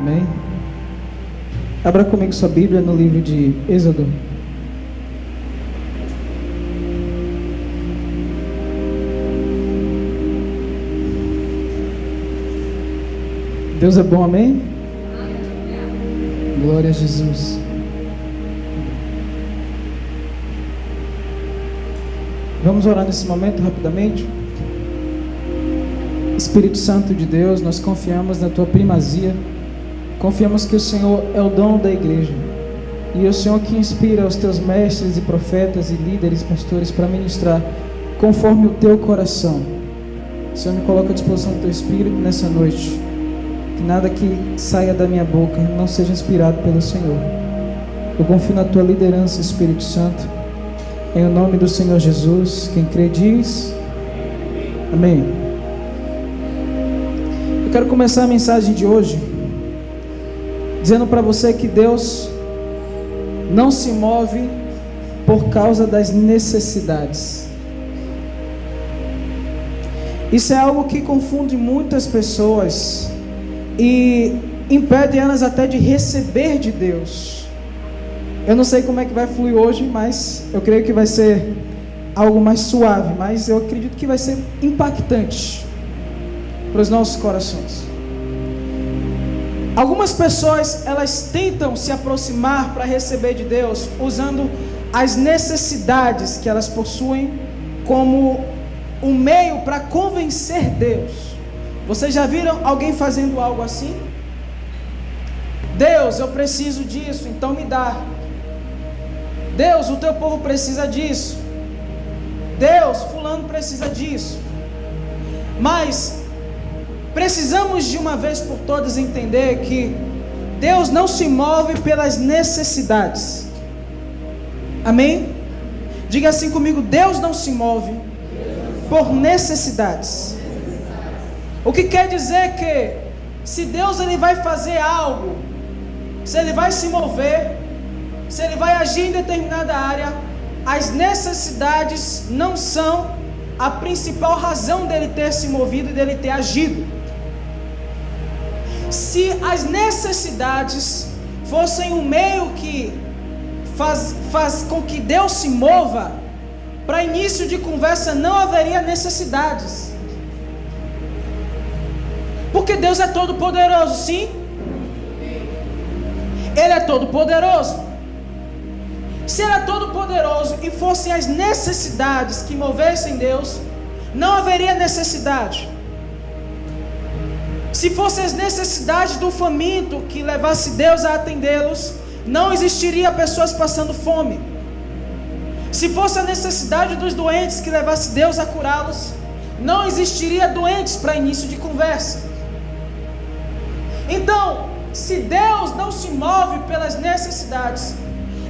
Amém? Abra comigo sua Bíblia no livro de Êxodo. Deus é bom, amém? Glória a Jesus. Vamos orar nesse momento rapidamente. Espírito Santo de Deus, nós confiamos na Tua primazia. Confiamos que o Senhor é o dono da igreja. E é o Senhor que inspira os Teus mestres e profetas e líderes, pastores, para ministrar conforme o Teu coração. Senhor, me coloca à disposição do Teu Espírito nessa noite. Que nada que saia da minha boca não seja inspirado pelo Senhor. Eu confio na Tua liderança, Espírito Santo. Em nome do Senhor Jesus, quem crê diz amém. Eu quero começar a mensagem de hoje dizendo para você que Deus não se move por causa das necessidades. Isso é algo que confunde muitas pessoas e impede elas até de receber de Deus. Eu não sei como é que vai fluir hoje, mas eu creio que vai ser algo mais suave, mas eu acredito que vai ser impactante para os nossos corações. Algumas pessoas, elas tentam se aproximar para receber de Deus usando as necessidades que elas possuem como um meio para convencer Deus. Vocês já viram alguém fazendo algo assim? Deus, eu preciso disso, então me dá. Deus, o teu povo precisa disso. Deus, fulano precisa disso. Mas precisamos de uma vez por todas entender que Deus não se move pelas necessidades. Amém? Diga assim comigo: Deus não se move por necessidades. O que quer dizer que se Deus ele vai fazer algo, se ele vai se mover, se ele vai agir em determinada área, as necessidades não são a principal razão dele ter se movido e dele ter agido. Se as necessidades fossem um meio que faz com que Deus se mova, para início de conversa não haveria necessidades. Porque Deus é todo poderoso, sim? Ele é todo poderoso. Se Ele é todo poderoso e fossem as necessidades que movessem Deus, não haveria necessidade. Se fossem as necessidades do faminto que levasse Deus a atendê-los, não existiria pessoas passando fome. Se fosse a necessidade dos doentes que levasse Deus a curá-los, não existiria doentes para início de conversa. Então, se Deus não se move pelas necessidades,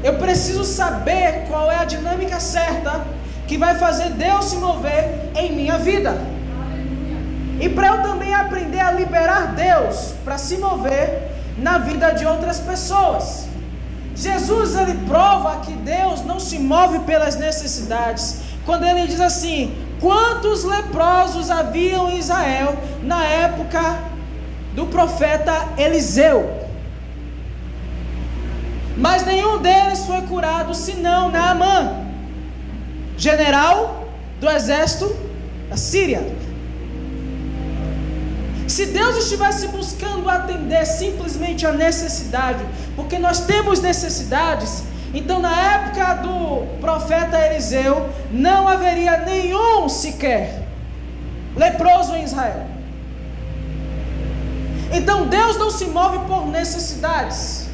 eu preciso saber qual é a dinâmica certa que vai fazer Deus se mover em minha vida. E para eu também aprender a liberar Deus para se mover na vida de outras pessoas. Jesus ele prova que Deus não se move pelas necessidades quando ele diz assim: quantos leprosos haviam em Israel na época do profeta Eliseu? Mas nenhum deles foi curado senão Naamã, general do exército da Síria. Se Deus estivesse buscando atender simplesmente a necessidade, porque nós temos necessidades, então na época do profeta Eliseu não haveria nenhum sequer leproso em Israel. Então Deus não se move por necessidades.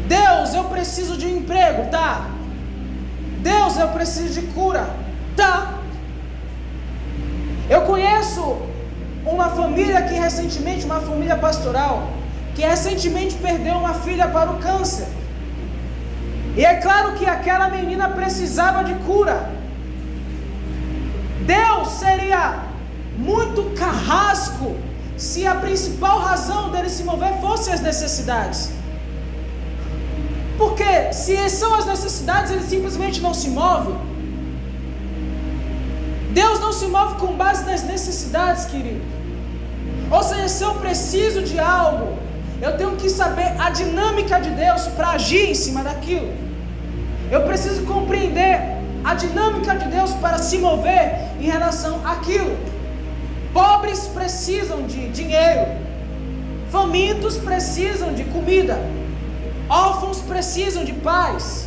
Deus, eu preciso de um emprego, tá? Deus, eu preciso de cura, tá? Eu conheço uma família que recentemente, uma família pastoral, que recentemente perdeu uma filha para o câncer. E é claro que aquela menina precisava de cura. Deus seria muito carrasco se a principal razão dele se mover fosse as necessidades. Porque se são as necessidades, ele simplesmente não se move. Deus não se move com base nas necessidades, querido. Ou seja, se eu preciso de algo, eu tenho que saber a dinâmica de Deus para agir em cima daquilo. Eu preciso compreender a dinâmica de Deus para se mover em relação àquilo. Pobres precisam de dinheiro, famintos precisam de comida, órfãos precisam de paz.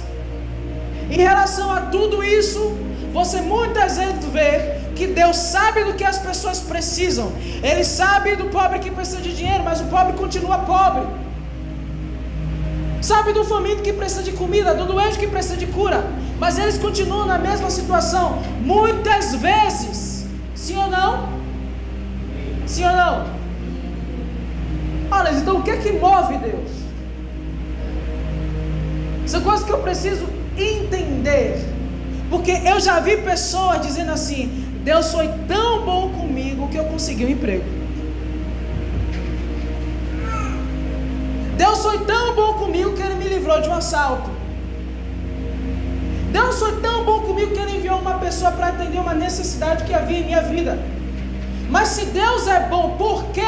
Em relação a tudo isso, você muitas vezes vê que Deus sabe do que as pessoas precisam. Ele sabe do pobre que precisa de dinheiro, mas o pobre continua pobre. Sabe do faminto que precisa de comida, do doente que precisa de cura, mas eles continuam na mesma situação, muitas vezes. Sim ou não? Sim ou não? Olha, então o que é que move Deus? São coisas que eu preciso entender, porque eu já vi pessoas dizendo assim: Deus foi tão bom comigo que eu consegui um emprego. Deus foi tão bom comigo que Ele me livrou de um assalto. Deus foi tão bom comigo que Ele enviou uma pessoa para atender uma necessidade que havia em minha vida. Mas se Deus é bom porque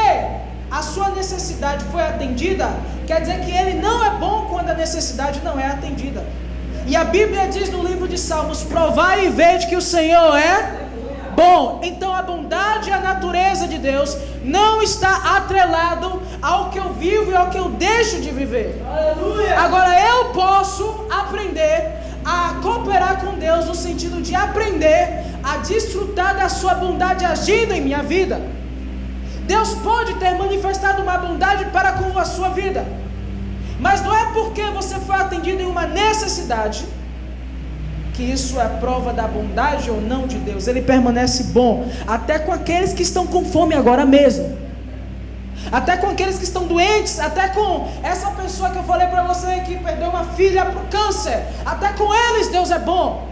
a sua necessidade foi atendida, quer dizer que Ele não é bom quando a necessidade não é atendida. E a Bíblia diz no livro de Salmos: provai e vede que o Senhor é bom. Então a bondade e a natureza de Deus não está atrelado ao que eu vivo e ao que eu deixo de viver. Aleluia. Agora eu posso aprender a cooperar com Deus no sentido de aprender a desfrutar da sua bondade agindo em minha vida. Deus pode ter manifestado uma bondade para com a sua vida, mas não é porque você foi atendido em uma necessidade que isso é prova da bondade ou não de Deus. Ele permanece bom até com aqueles que estão com fome agora mesmo, até com aqueles que estão doentes, até com essa pessoa que eu falei para você que perdeu uma filha para o câncer. Até com eles Deus é bom.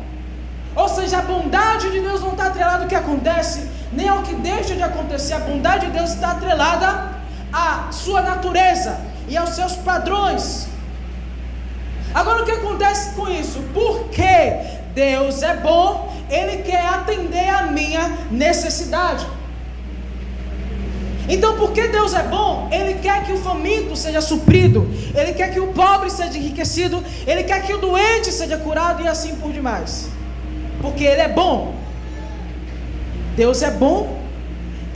Ou seja, a bondade de Deus não está atrelada ao que acontece, nem ao que deixa de acontecer. A bondade de Deus está atrelada à sua natureza e aos seus padrões. Agora o que acontece com isso? Porque Deus é bom, Ele quer atender a minha necessidade. Então, porque Deus é bom, Ele quer que o faminto seja suprido, Ele quer que o pobre seja enriquecido, Ele quer que o doente seja curado e assim por demais. Porque Ele é bom. Deus é bom,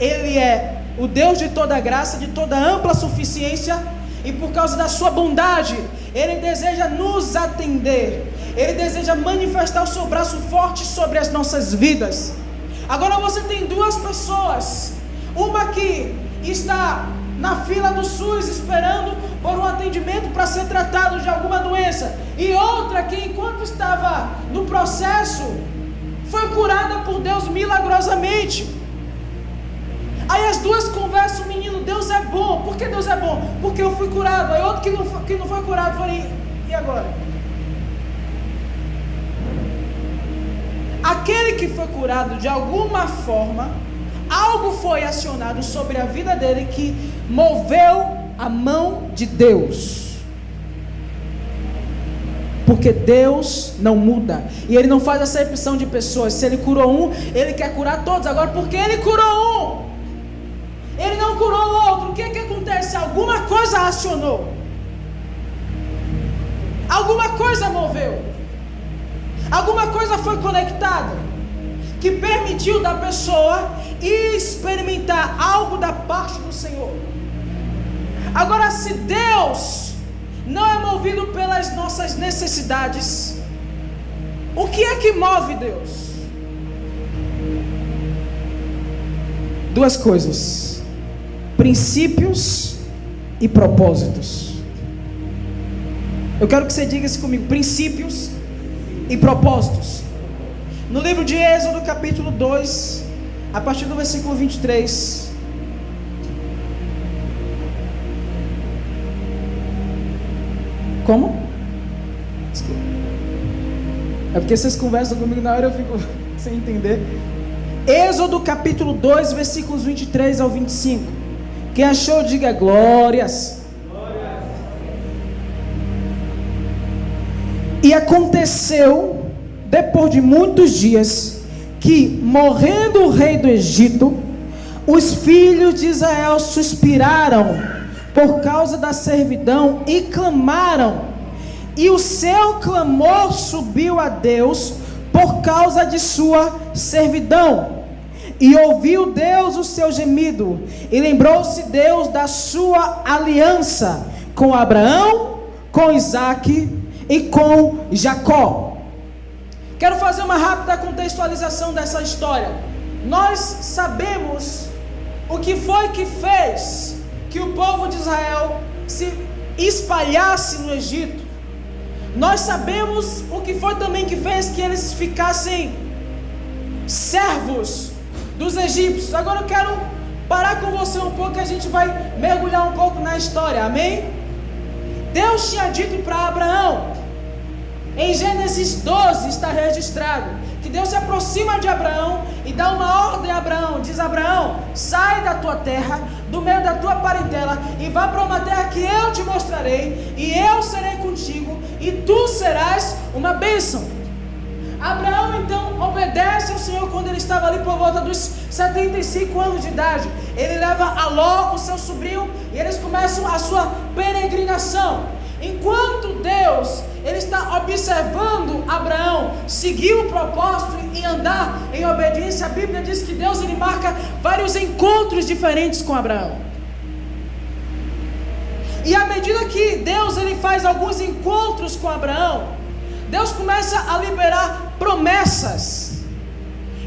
Ele é o Deus de toda graça, de toda ampla suficiência, e por causa da sua bondade, Ele deseja nos atender, Ele deseja manifestar o seu braço forte sobre as nossas vidas. Agora você tem duas pessoas, uma que está na fila do SUS esperando por um atendimento para ser tratado de alguma doença, e outra que enquanto estava no processo foi curada por Deus milagrosamente. Aí as duas conversam: menino, Deus é bom. Por que Deus é bom? Porque eu fui curado. Aí outro que não foi curado, falei: e agora? Aquele que foi curado, de alguma forma, algo foi acionado sobre a vida dele que moveu a mão de Deus. Porque Deus não muda, e Ele não faz acepção de pessoas. Se Ele curou um, Ele quer curar todos. Agora, porque Ele curou um, Ele não curou o outro, o que acontece? Alguma coisa acionou, alguma coisa moveu, alguma coisa foi conectada, que permitiu da pessoa experimentar algo da parte do Senhor. Agora, se Deus não é movido pelas nossas necessidades, o que é que move Deus? Duas coisas: princípios e propósitos. Eu quero que você diga isso comigo: princípios e propósitos. No livro de Êxodo, capítulo 2, a partir do versículo 23. Como? Desculpa. É porque vocês conversam comigo na hora, eu fico sem entender. Êxodo capítulo 2, versículos 23 ao 25. Quem achou, diga glórias. Glórias. E aconteceu, depois de muitos dias, que, morrendo o rei do Egito, Os filhos de Israel suspiraram por causa da servidão e clamaram, e o seu clamor subiu a Deus por causa de sua servidão. E ouviu Deus o seu gemido, e lembrou-se Deus da sua aliança com Abraão, com Isaque e com Jacó. Quero fazer uma rápida contextualização dessa história. Nós sabemos o que foi que fez que o povo de Israel se espalhasse no Egito. Nós sabemos o que foi também que fez que eles ficassem servos dos egípcios. Agora eu quero parar com você um pouco, que a gente vai mergulhar um pouco na história, amém? Deus tinha dito para Abraão, em Gênesis 12 está registrado, que Deus se aproxima de Abraão e dá uma ordem a Abraão, diz: Abraão, sai da tua terra, do meio da tua parentela, e vá para uma terra que eu te mostrarei, e eu serei contigo, e tu serás uma bênção. Abraão então obedece ao Senhor quando ele estava ali por volta dos 75 anos de idade. Ele leva Aló, o seu sobrinho, e eles começam a sua peregrinação. Enquanto Deus ele está observando Abraão seguir o propósito e andar em obediência, a Bíblia diz que Deus ele marca vários encontros diferentes com Abraão. E à medida que Deus ele faz alguns encontros com Abraão, Deus começa a liberar promessas.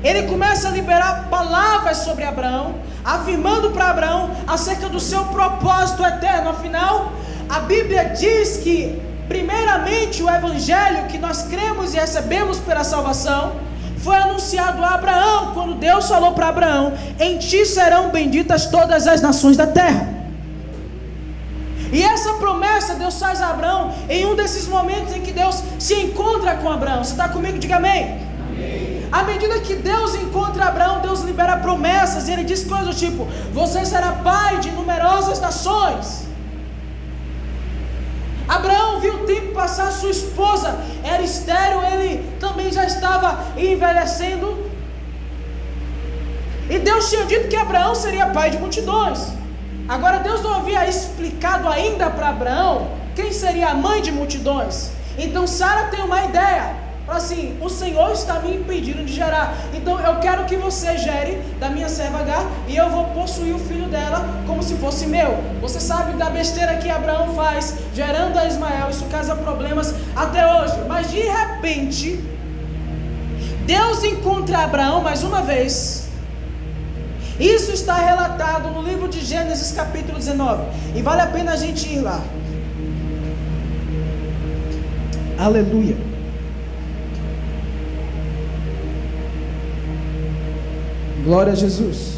Ele começa a liberar palavras sobre Abraão, afirmando para Abraão acerca do seu propósito eterno. Afinal, a Bíblia diz que primeiramente o evangelho que nós cremos e recebemos pela salvação foi anunciado a Abraão, quando Deus falou para Abraão: em ti serão benditas todas as nações da terra. E essa promessa Deus faz a Abraão em um desses momentos em que Deus se encontra com Abraão. Você está comigo? Diga amém. Amém. À medida que Deus encontra Abraão, Deus libera promessas, e ele diz coisas do tipo: você será pai de numerosas nações. Abraão viu o tempo passar, sua esposa era estéril, ele também já estava envelhecendo, e Deus tinha dito que Abraão seria pai de multidões. Agora Deus não havia explicado ainda para Abraão quem seria a mãe de multidões. Então Sara tem uma ideia, fala assim: o Senhor está me impedindo de gerar, então eu quero que você gere da minha serva Agar, e eu vou possuir o filho dela como se fosse meu. Você sabe da besteira que Abraão faz, gerando a Ismael. Isso causa problemas até hoje. Mas de repente Deus encontra Abraão mais uma vez. Isso está relatado no livro de Gênesis capítulo 19, e vale a pena a gente ir lá. Aleluia. Glória a Jesus.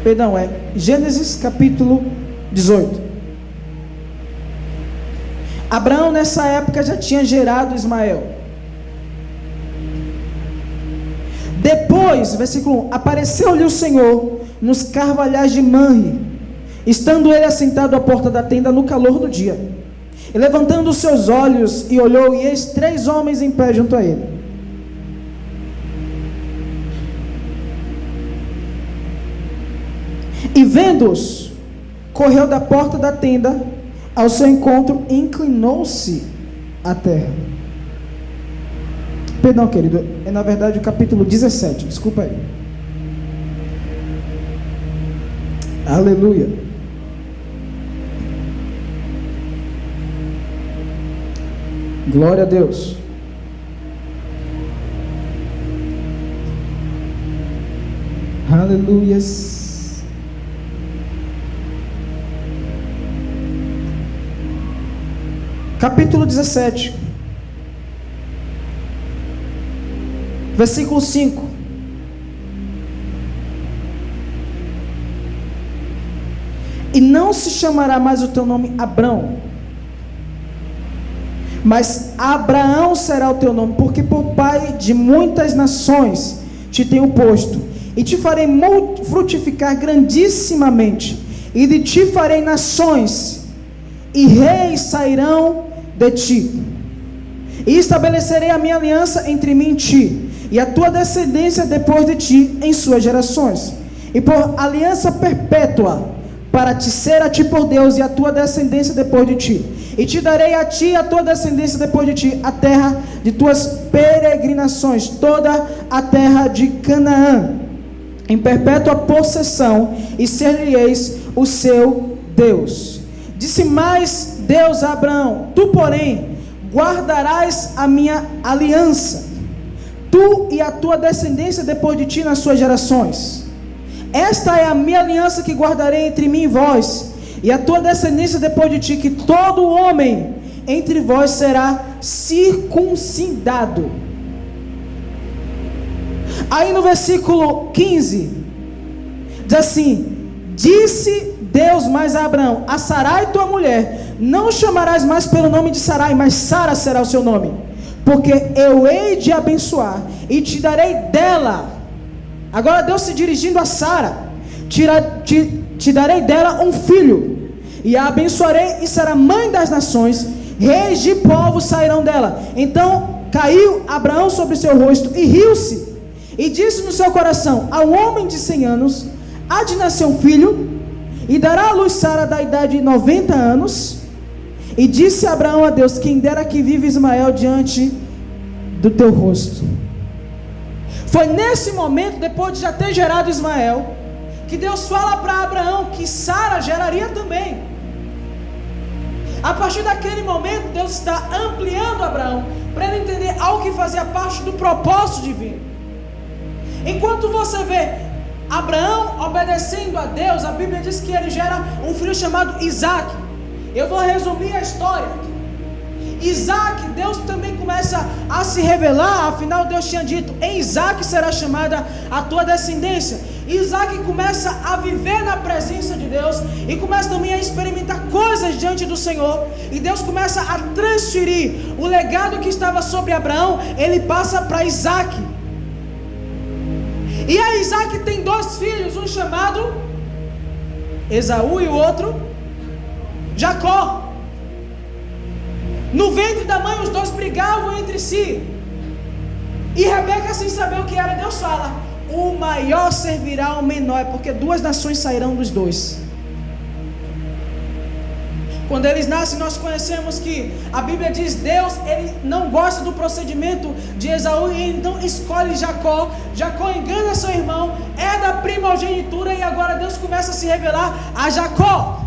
Perdão, é Gênesis capítulo 18. Abraão nessa época já tinha gerado Ismael. Depois, versículo 1: apareceu-lhe o Senhor nos carvalhais de Manre, estando ele assentado à porta da tenda no calor do dia. E levantando os seus olhos, e olhou, e eis 3 homens em pé junto a ele. E vendo-os, correu da porta da tenda ao seu encontro e inclinou-se à terra. Perdão, querido, é na verdade o capítulo 17, desculpa aí. Aleluia. Glória a Deus. Aleluias. Capítulo 17, versículo 5. E não se chamará mais o teu nome Abrão, mas Abraão será o teu nome, porque por pai de muitas nações te tenho posto, e te farei frutificar grandissimamente, e de ti farei nações, e reis sairão de ti, e estabelecerei a minha aliança entre mim e ti, e a tua descendência depois de ti em suas gerações, e por aliança perpétua, para te ser a ti por Deus e a tua descendência depois de ti. E te darei a ti e a tua descendência depois de ti a terra de tuas peregrinações, toda a terra de Canaã, em perpétua possessão, e ser-lhe-eis o seu Deus. Disse mais Deus a Abraão: tu, porém, guardarás a minha aliança, tu e a tua descendência depois de ti nas suas gerações. Esta é a minha aliança que guardarei entre mim e vós, e a tua descendência depois de ti, que todo homem entre vós será circuncidado. Aí no versículo 15, diz assim: disse Deus mais a Abraão: a Sarai tua mulher não chamarás mais pelo nome de Sarai, mas Sara será o seu nome, porque eu hei de abençoar e te darei dela. Agora Deus se dirigindo a Sara: te darei dela um filho, e a abençoarei, e será mãe das nações, reis de povos sairão dela. Então caiu Abraão sobre seu rosto e riu-se, e disse no seu coração: ao homem de 100 anos há de nascer um filho, e dará à luz Sara da idade de 90 anos. E disse Abraão a Deus: quem dera que vive Ismael diante do teu rosto. Foi nesse momento, depois de já ter gerado Ismael, que Deus fala para Abraão que Sara geraria também. A partir daquele momento, Deus está ampliando Abraão para ele entender algo que fazia parte do propósito divino. Enquanto você vê Abraão obedecendo a Deus, a Bíblia diz que ele gera um filho chamado Isaac. Eu vou resumir a história. Isaac, Deus também começa a se revelar. Afinal Deus tinha dito: em Isaac será chamada a tua descendência. Isaac começa a viver na presença de Deus, e começa também a experimentar coisas diante do Senhor, e Deus começa a transferir o legado que estava sobre Abraão. Ele passa para Isaac. E a Isaac tem 2 filhos, um chamado Esaú e o outro Jacó. No ventre da mãe os 2 brigavam entre si, e Rebeca, sem saber o que era, Deus fala: o maior servirá ao menor, porque 2 nações sairão dos 2. Quando eles nascem, nós conhecemos que a Bíblia diz: Deus, ele não gosta do procedimento de Esaú, e então escolhe Jacó. Jacó engana seu irmão, é da primogenitura, e agora Deus começa a se revelar a Jacó.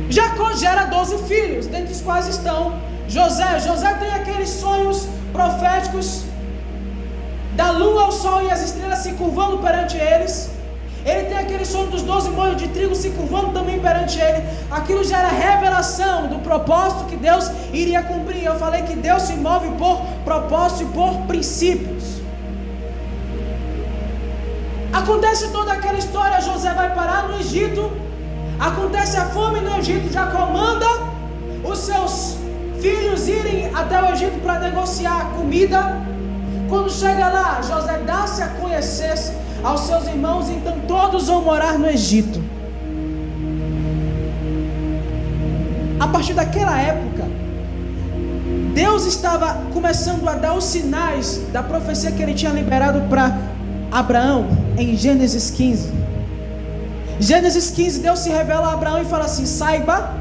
Jacó gera 12 filhos, dentre os quais estão José. José tem aqueles sonhos proféticos da lua, ao sol e as estrelas se curvando perante eles. Ele tem aquele sonho dos 12 moinhos de trigo se curvando também perante ele. Aquilo gera revelação do propósito que Deus iria cumprir. Eu falei que Deus se move por propósito e por princípios. Acontece toda aquela história. José vai parar no Egito. Acontece a fome no Egito. Jacó manda os seus filhos irem até o Egito para negociar comida. Quando chega lá, José dá-se a conhecer aos seus irmãos, então todos vão morar no Egito. A partir daquela época, Deus estava começando a dar os sinais da profecia que ele tinha liberado para Abraão em Gênesis 15. Gênesis 15, Deus se revela a Abraão e fala assim: saiba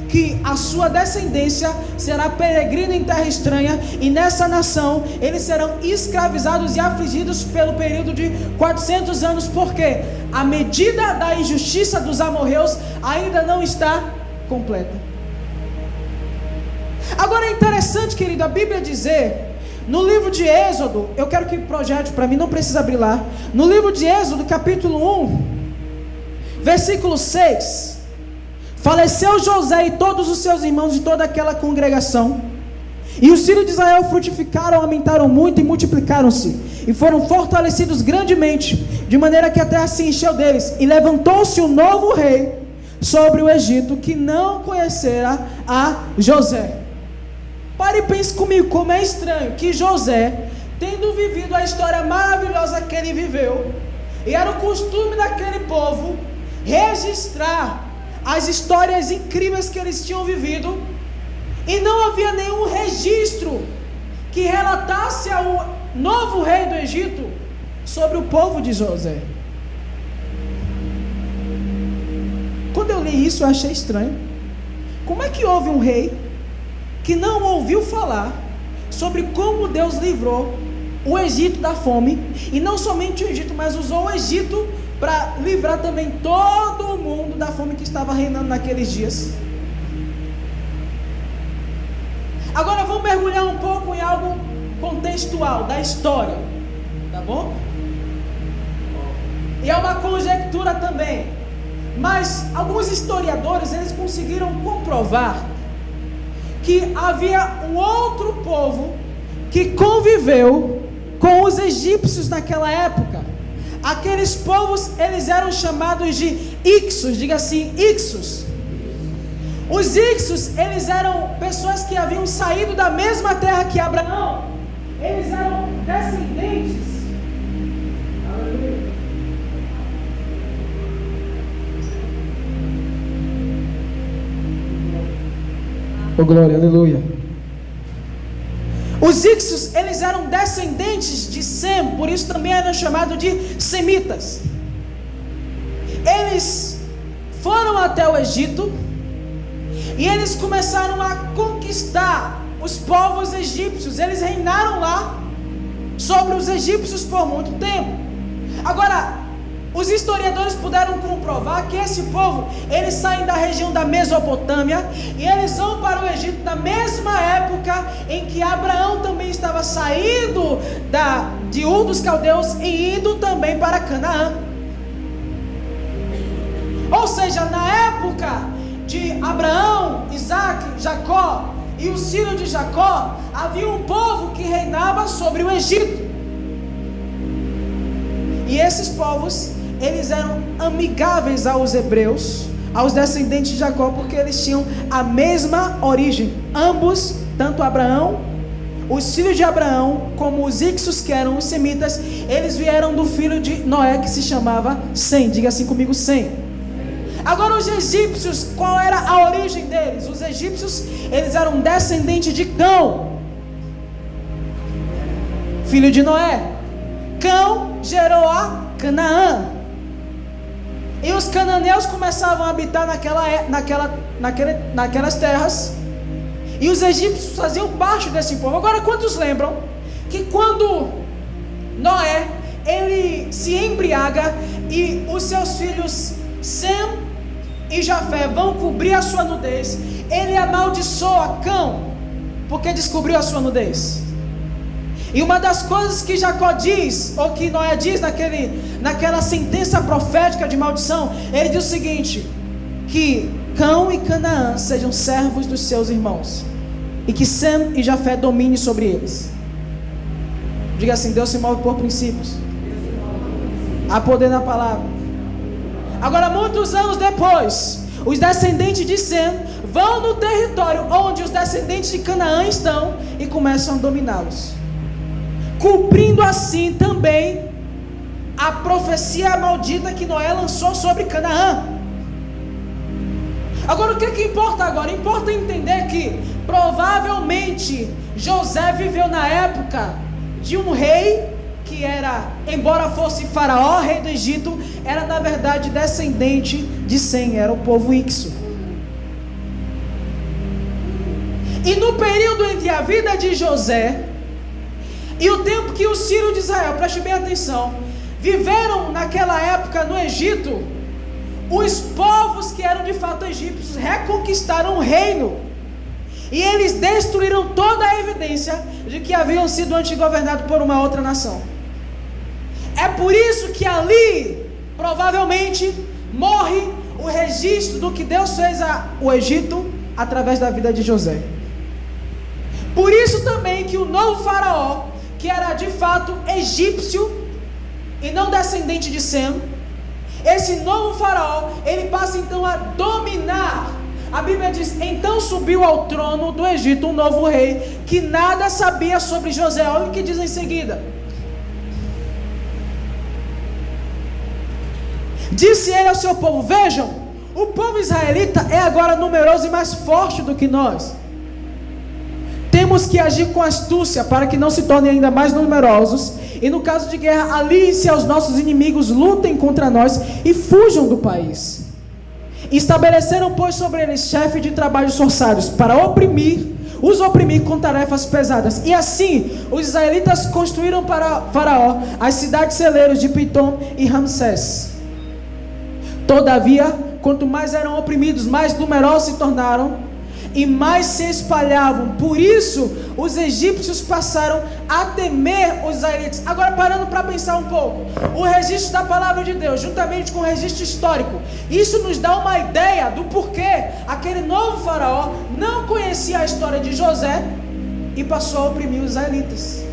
que a sua descendência será peregrina em terra estranha, e nessa nação eles serão escravizados e afligidos pelo período de 400 anos, porque a medida da injustiça dos amorreus ainda não está completa. Agora é interessante, querido, a Bíblia dizer, no livro de Êxodo, eu quero que projete para mim, não precisa abrir lá, no livro de Êxodo, capítulo 1, versículo 6, faleceu José e todos os seus irmãos de toda aquela congregação, e os filhos de Israel frutificaram, aumentaram muito e multiplicaram-se, e foram fortalecidos grandemente, de maneira que a terra se encheu deles, e levantou-se um novo rei sobre o Egito, que não conhecera a José. Pare e pense comigo, como é estranho que José, tendo vivido a história maravilhosa que ele viveu, e era o costume daquele povo registrar as histórias incríveis que eles tinham vivido, e não havia nenhum registro que relatasse ao novo rei do Egito sobre o povo de José. Quando eu li isso, eu achei estranho. Como é que houve um rei que não ouviu falar sobre como Deus livrou o Egito da fome, e não somente o Egito, mas usou o Egito para livrar também todo o mundo da fome que estava reinando naqueles dias? Agora vamos mergulhar um pouco em algo contextual da história, tá bom? E é uma conjectura também, mas alguns historiadores, eles conseguiram comprovar que havia um outro povo que conviveu com os egípcios naquela época. Aqueles povos, eles eram chamados de Ixos. Diga assim, Ixos. Os Ixos, eles eram pessoas que haviam saído da mesma terra que Abraão. Eles eram descendentes. Aleluia. Oh, glória, aleluia. Os Ixos, eles eram descendentes de Sem, por isso também eram chamados de semitas. Eles foram até o Egito e eles começaram a conquistar os povos egípcios. Eles reinaram lá sobre os egípcios por muito tempo. Agora, os historiadores puderam comprovar que esse povo, eles saem da região da Mesopotâmia e eles vão para o Egito na mesma época em que Abraão também estava saindo de Ur dos Caldeus e indo também para Canaã. Ou seja, na época de Abraão, Isaac, Jacó e os filhos de Jacó, havia um povo que reinava sobre o Egito. E esses povos, eles eram amigáveis aos hebreus, aos descendentes de Jacó, porque eles tinham a mesma origem. Ambos, tanto Abraão, os filhos de Abraão, como os Ixos, que eram os semitas, eles vieram do filho de Noé, que se chamava Sem. Diga assim comigo, Sem. Agora os egípcios, qual era a origem deles? Os egípcios, eles eram descendentes de Cão, filho de Noé. Cão gerou a Canaã. E os cananeus começavam a habitar naquelas terras. E os egípcios faziam parte desse povo. Agora, quantos lembram que quando Noé, ele se embriaga e os seus filhos Sem e Jafé vão cobrir a sua nudez, ele amaldiçoa Cão porque descobriu a sua nudez? E uma das coisas que Jacó diz, ou que Noé diz naquela sentença profética de maldição, ele diz o seguinte: que Cão e Canaã sejam servos dos seus irmãos, e que Sem e Jafé dominem sobre eles. Diga assim: Deus se move por princípios, há poder na palavra. Agora, muitos anos depois, os descendentes de Sem vão no território onde os descendentes de Canaã estão e começam a dominá-los, cumprindo assim também a profecia maldita que Noé lançou sobre Canaã. Agora, o que importa agora? Importa entender que provavelmente José viveu na época de um rei que era, embora fosse Faraó, rei do Egito, era na verdade descendente de Sem, era o povo Ixo. E no período entre a vida de José e o tempo que os filhos de Israel, preste bem atenção, viveram naquela época no Egito, os povos que eram de fato egípcios reconquistaram o reino, e eles destruíram toda a evidência de que haviam sido antes governados por uma outra nação. É por isso que ali, provavelmente, morre o registro do que Deus fez ao Egito através da vida de José. Por isso também que o novo faraó, que era de fato egípcio e não descendente de Sem, esse novo faraó, ele passa então a dominar. A Bíblia diz: então subiu ao trono do Egito um novo rei, que nada sabia sobre José. Olha o que diz em seguida: disse ele ao seu povo: vejam, o povo israelita é agora numeroso e mais forte do que nós. temos que agir com astúcia para que não se tornem ainda mais numerosos. E no caso de guerra, aliem-se aos nossos inimigos, lutem contra nós e fujam do país. Estabeleceram, pois, sobre eles chefe de trabalhos forçados para os oprimir com tarefas pesadas. E assim, os israelitas construíram para Faraó as cidades celeiros de Pitom e Ramsés. Todavia, quanto mais eram oprimidos, mais numerosos se tornaram e mais se espalhavam. Por isso, os egípcios passaram a temer os israelitas. Agora, parando para pensar um pouco, o registro da palavra de Deus, juntamente com o registro histórico, isso nos dá uma ideia do porquê aquele novo faraó não conhecia a história de José e passou a oprimir os israelitas.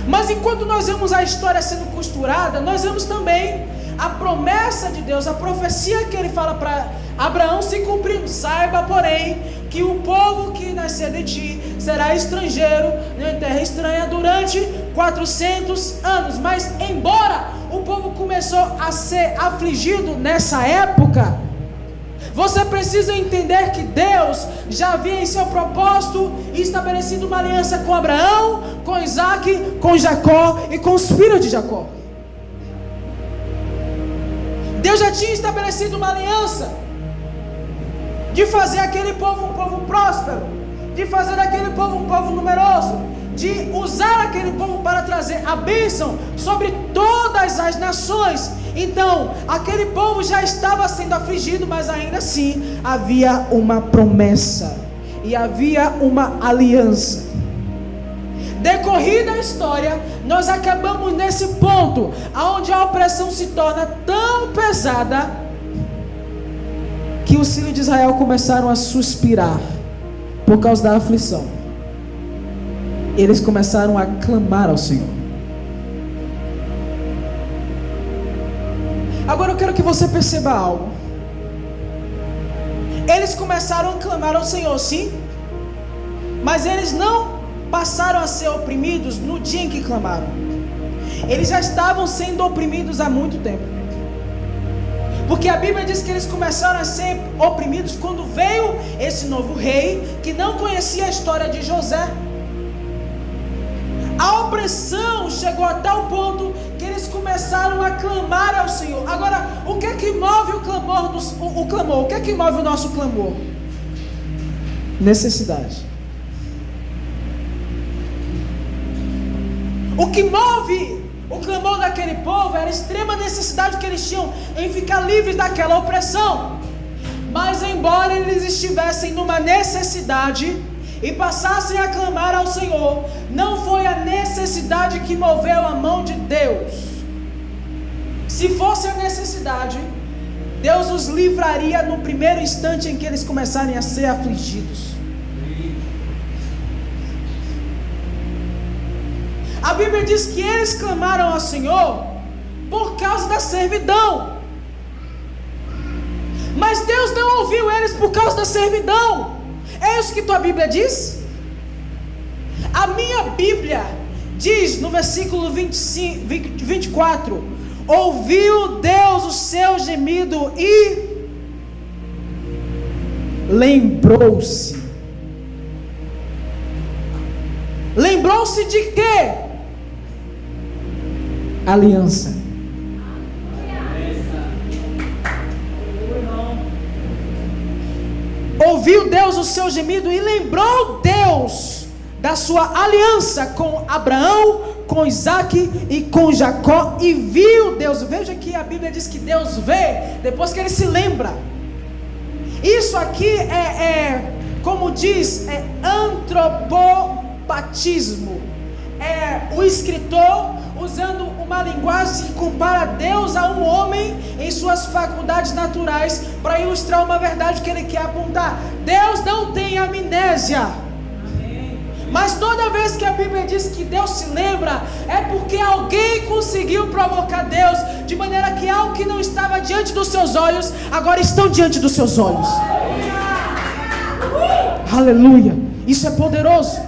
Mas enquanto nós vemos a história sendo costurada, nós vemos também a promessa de Deus, a profecia que ele fala para Abraão se cumprindo. Saiba, porém, que o povo que nascer de ti será estrangeiro em terra estranha durante 400 anos. Mas embora o povo começou a ser afligido nessa época, você precisa entender que Deus já havia em seu propósito estabelecido uma aliança com Abraão, com Isaac, com Jacó e com os filhos de Jacó. Deus já tinha estabelecido uma aliança de fazer aquele povo um povo próspero, de fazer aquele povo um povo numeroso, de usar aquele povo para trazer a bênção sobre todas as nações. Então, aquele povo já estava sendo afligido, mas ainda assim havia uma promessa e havia uma aliança. Decorrida a história, nós acabamos nesse ponto, onde a opressão se torna tão pesada que os filhos de Israel começaram a suspirar por causa da aflição. Eles começaram a clamar ao Senhor. Agora eu quero que você perceba algo. Eles começaram a clamar ao Senhor, sim, mas eles não passaram a ser oprimidos no dia em que clamaram. Eles já estavam sendo oprimidos há muito tempo, porque a Bíblia diz que eles começaram a ser oprimidos quando veio esse novo rei que não conhecia a história de José. A opressão chegou a tal ponto que eles começaram a clamar ao Senhor. Agora, o que é que move o clamor? O que é que move o nosso clamor? Necessidade. O que move o clamor daquele povo era a extrema necessidade que eles tinham em ficar livres daquela opressão. Mas embora eles estivessem numa necessidade e passassem a clamar ao Senhor, não foi a necessidade que moveu a mão de Deus. Se fosse a necessidade, Deus os livraria no primeiro instante em que eles começarem a ser afligidos. A Bíblia diz que eles clamaram ao Senhor por causa da servidão. Mas Deus não ouviu eles por causa da servidão. É isso que tua Bíblia diz? A minha Bíblia diz no versículo 24: ouviu Deus o seu gemido e lembrou-se. Lembrou-se de quê? Aliança. Ouviu Deus o seu gemido e lembrou Deus da sua aliança com Abraão, com Isaac e com Jacó. E viu Deus, veja que a Bíblia diz que Deus vê depois que ele se lembra. Isso aqui como diz, antropopatismo. É o escritor usando uma linguagem que compara Deus a um homem em suas faculdades naturais para ilustrar uma verdade que ele quer apontar. Deus não tem amnésia. Mas toda vez que a Bíblia diz que Deus se lembra, é porque alguém conseguiu provocar Deus, de maneira que algo que não estava diante dos seus olhos, agora estão diante dos seus olhos. Aleluia! Isso é poderoso.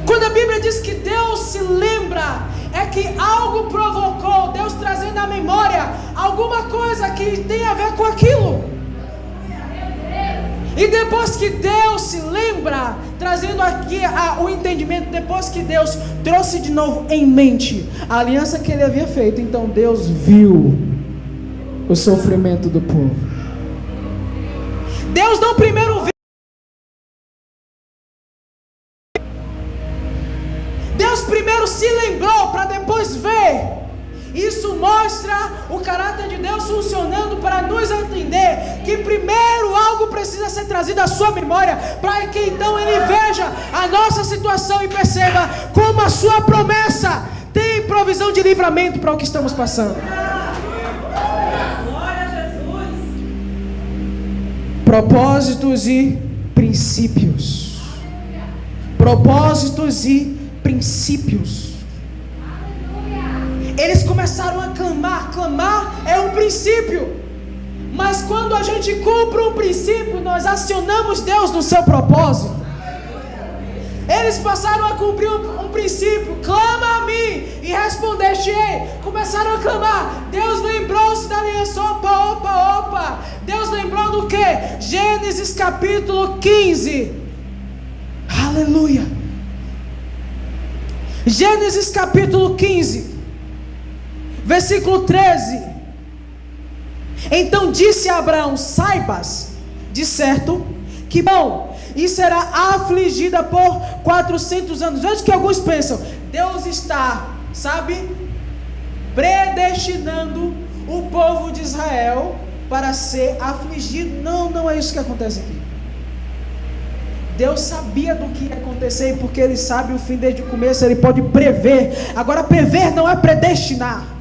Quando a Bíblia diz que Deus se lembra, é que algo provocou, Deus trazendo à memória alguma coisa que tem a ver com aquilo. E depois que Deus se lembra, trazendo aqui o entendimento, depois que Deus trouxe de novo em mente a aliança que ele havia feito, então Deus viu o sofrimento do povo. Deus não primeiro viu. Deus primeiro se lembrou para depois ver. Isso mostra o caráter de Deus funcionando para nos entender que primeiro algo precisa ser trazido à sua memória, para que então ele veja a nossa situação e perceba como a sua promessa tem provisão de livramento para o que estamos passando. Glória a Jesus. Propósitos e princípios. Propósitos e princípios. Eles começaram a clamar. Clamar é um princípio. Mas quando a gente cumpre um princípio, nós acionamos Deus no seu propósito. Eles passaram a cumprir um princípio. Clama a mim e respondeste-ei. Começaram a clamar. Deus lembrou-se da aliança. Opa. Deus lembrou do que? Gênesis capítulo 15. Aleluia. Gênesis capítulo 15. Versículo 13. Então disse a Abraão: saibas de certo que bom, e será afligida por 400 anos. Veja que alguns pensam, Deus está, predestinando o povo de Israel para ser afligido. Não é isso que acontece aqui. Deus sabia do que ia acontecer, e porque Ele sabe o fim desde o começo, Ele pode prever. Agora, prever não é predestinar.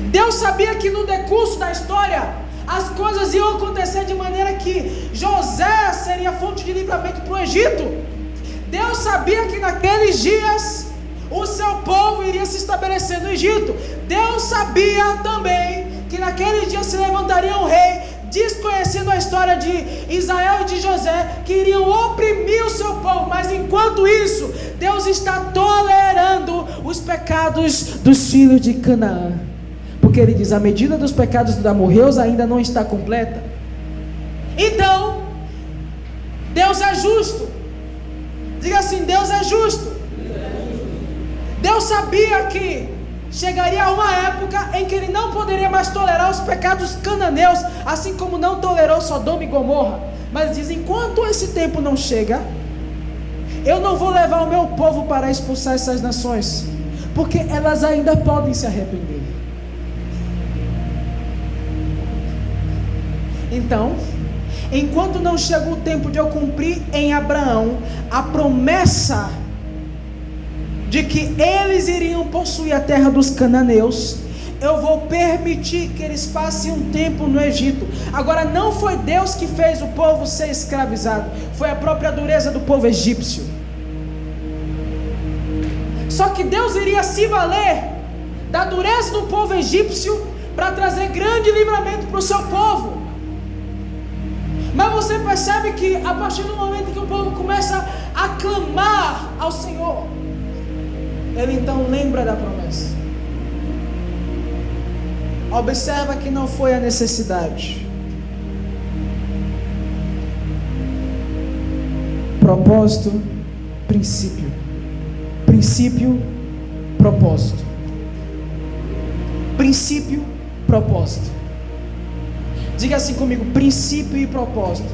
Deus sabia que no decurso da história as coisas iam acontecer de maneira que José seria fonte de livramento para o Egito. Deus sabia que naqueles dias o seu povo iria se estabelecer no Egito. Deus sabia também que naquele dia se levantaria um rei, desconhecendo a história de Israel e de José, que iriam oprimir o seu povo. Mas enquanto isso, Deus está tolerando os pecados dos filhos de Canaã, porque Ele diz: a medida dos pecados dos amorreus ainda não está completa. Então Deus é justo. Diga assim: Deus é justo. Deus sabia que chegaria uma época em que Ele não poderia mais tolerar os pecados cananeus, assim como não tolerou Sodoma e Gomorra. Mas diz: enquanto esse tempo não chega, eu não vou levar o meu povo para expulsar essas nações, porque elas ainda podem se arrepender. Então, enquanto não chega o tempo de eu cumprir em Abraão a promessa de que eles iriam possuir a terra dos cananeus, eu vou permitir que eles passem um tempo no Egito. Agora, não foi Deus que fez o povo ser escravizado, foi a própria dureza do povo egípcio. Só que Deus iria se valer da dureza do povo egípcio para trazer grande livramento para o seu povo. Mas você percebe que a partir do momento que o povo começa a clamar ao Senhor, Ele então lembra da promessa. Observa que não foi a necessidade. Propósito, princípio. Princípio, propósito. Princípio, propósito. Diga assim comigo: princípio e propósito.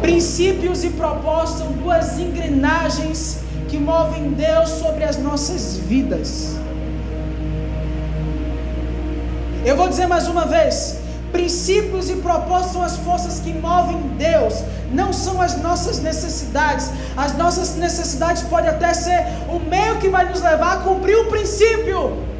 Princípios e propósitos são duas engrenagens que movem Deus sobre as nossas vidas. Eu vou dizer mais uma vez: princípios e propósitos são as forças que movem Deus, não são as nossas necessidades. As nossas necessidades podem até ser o meio que vai nos levar a cumprir o princípio.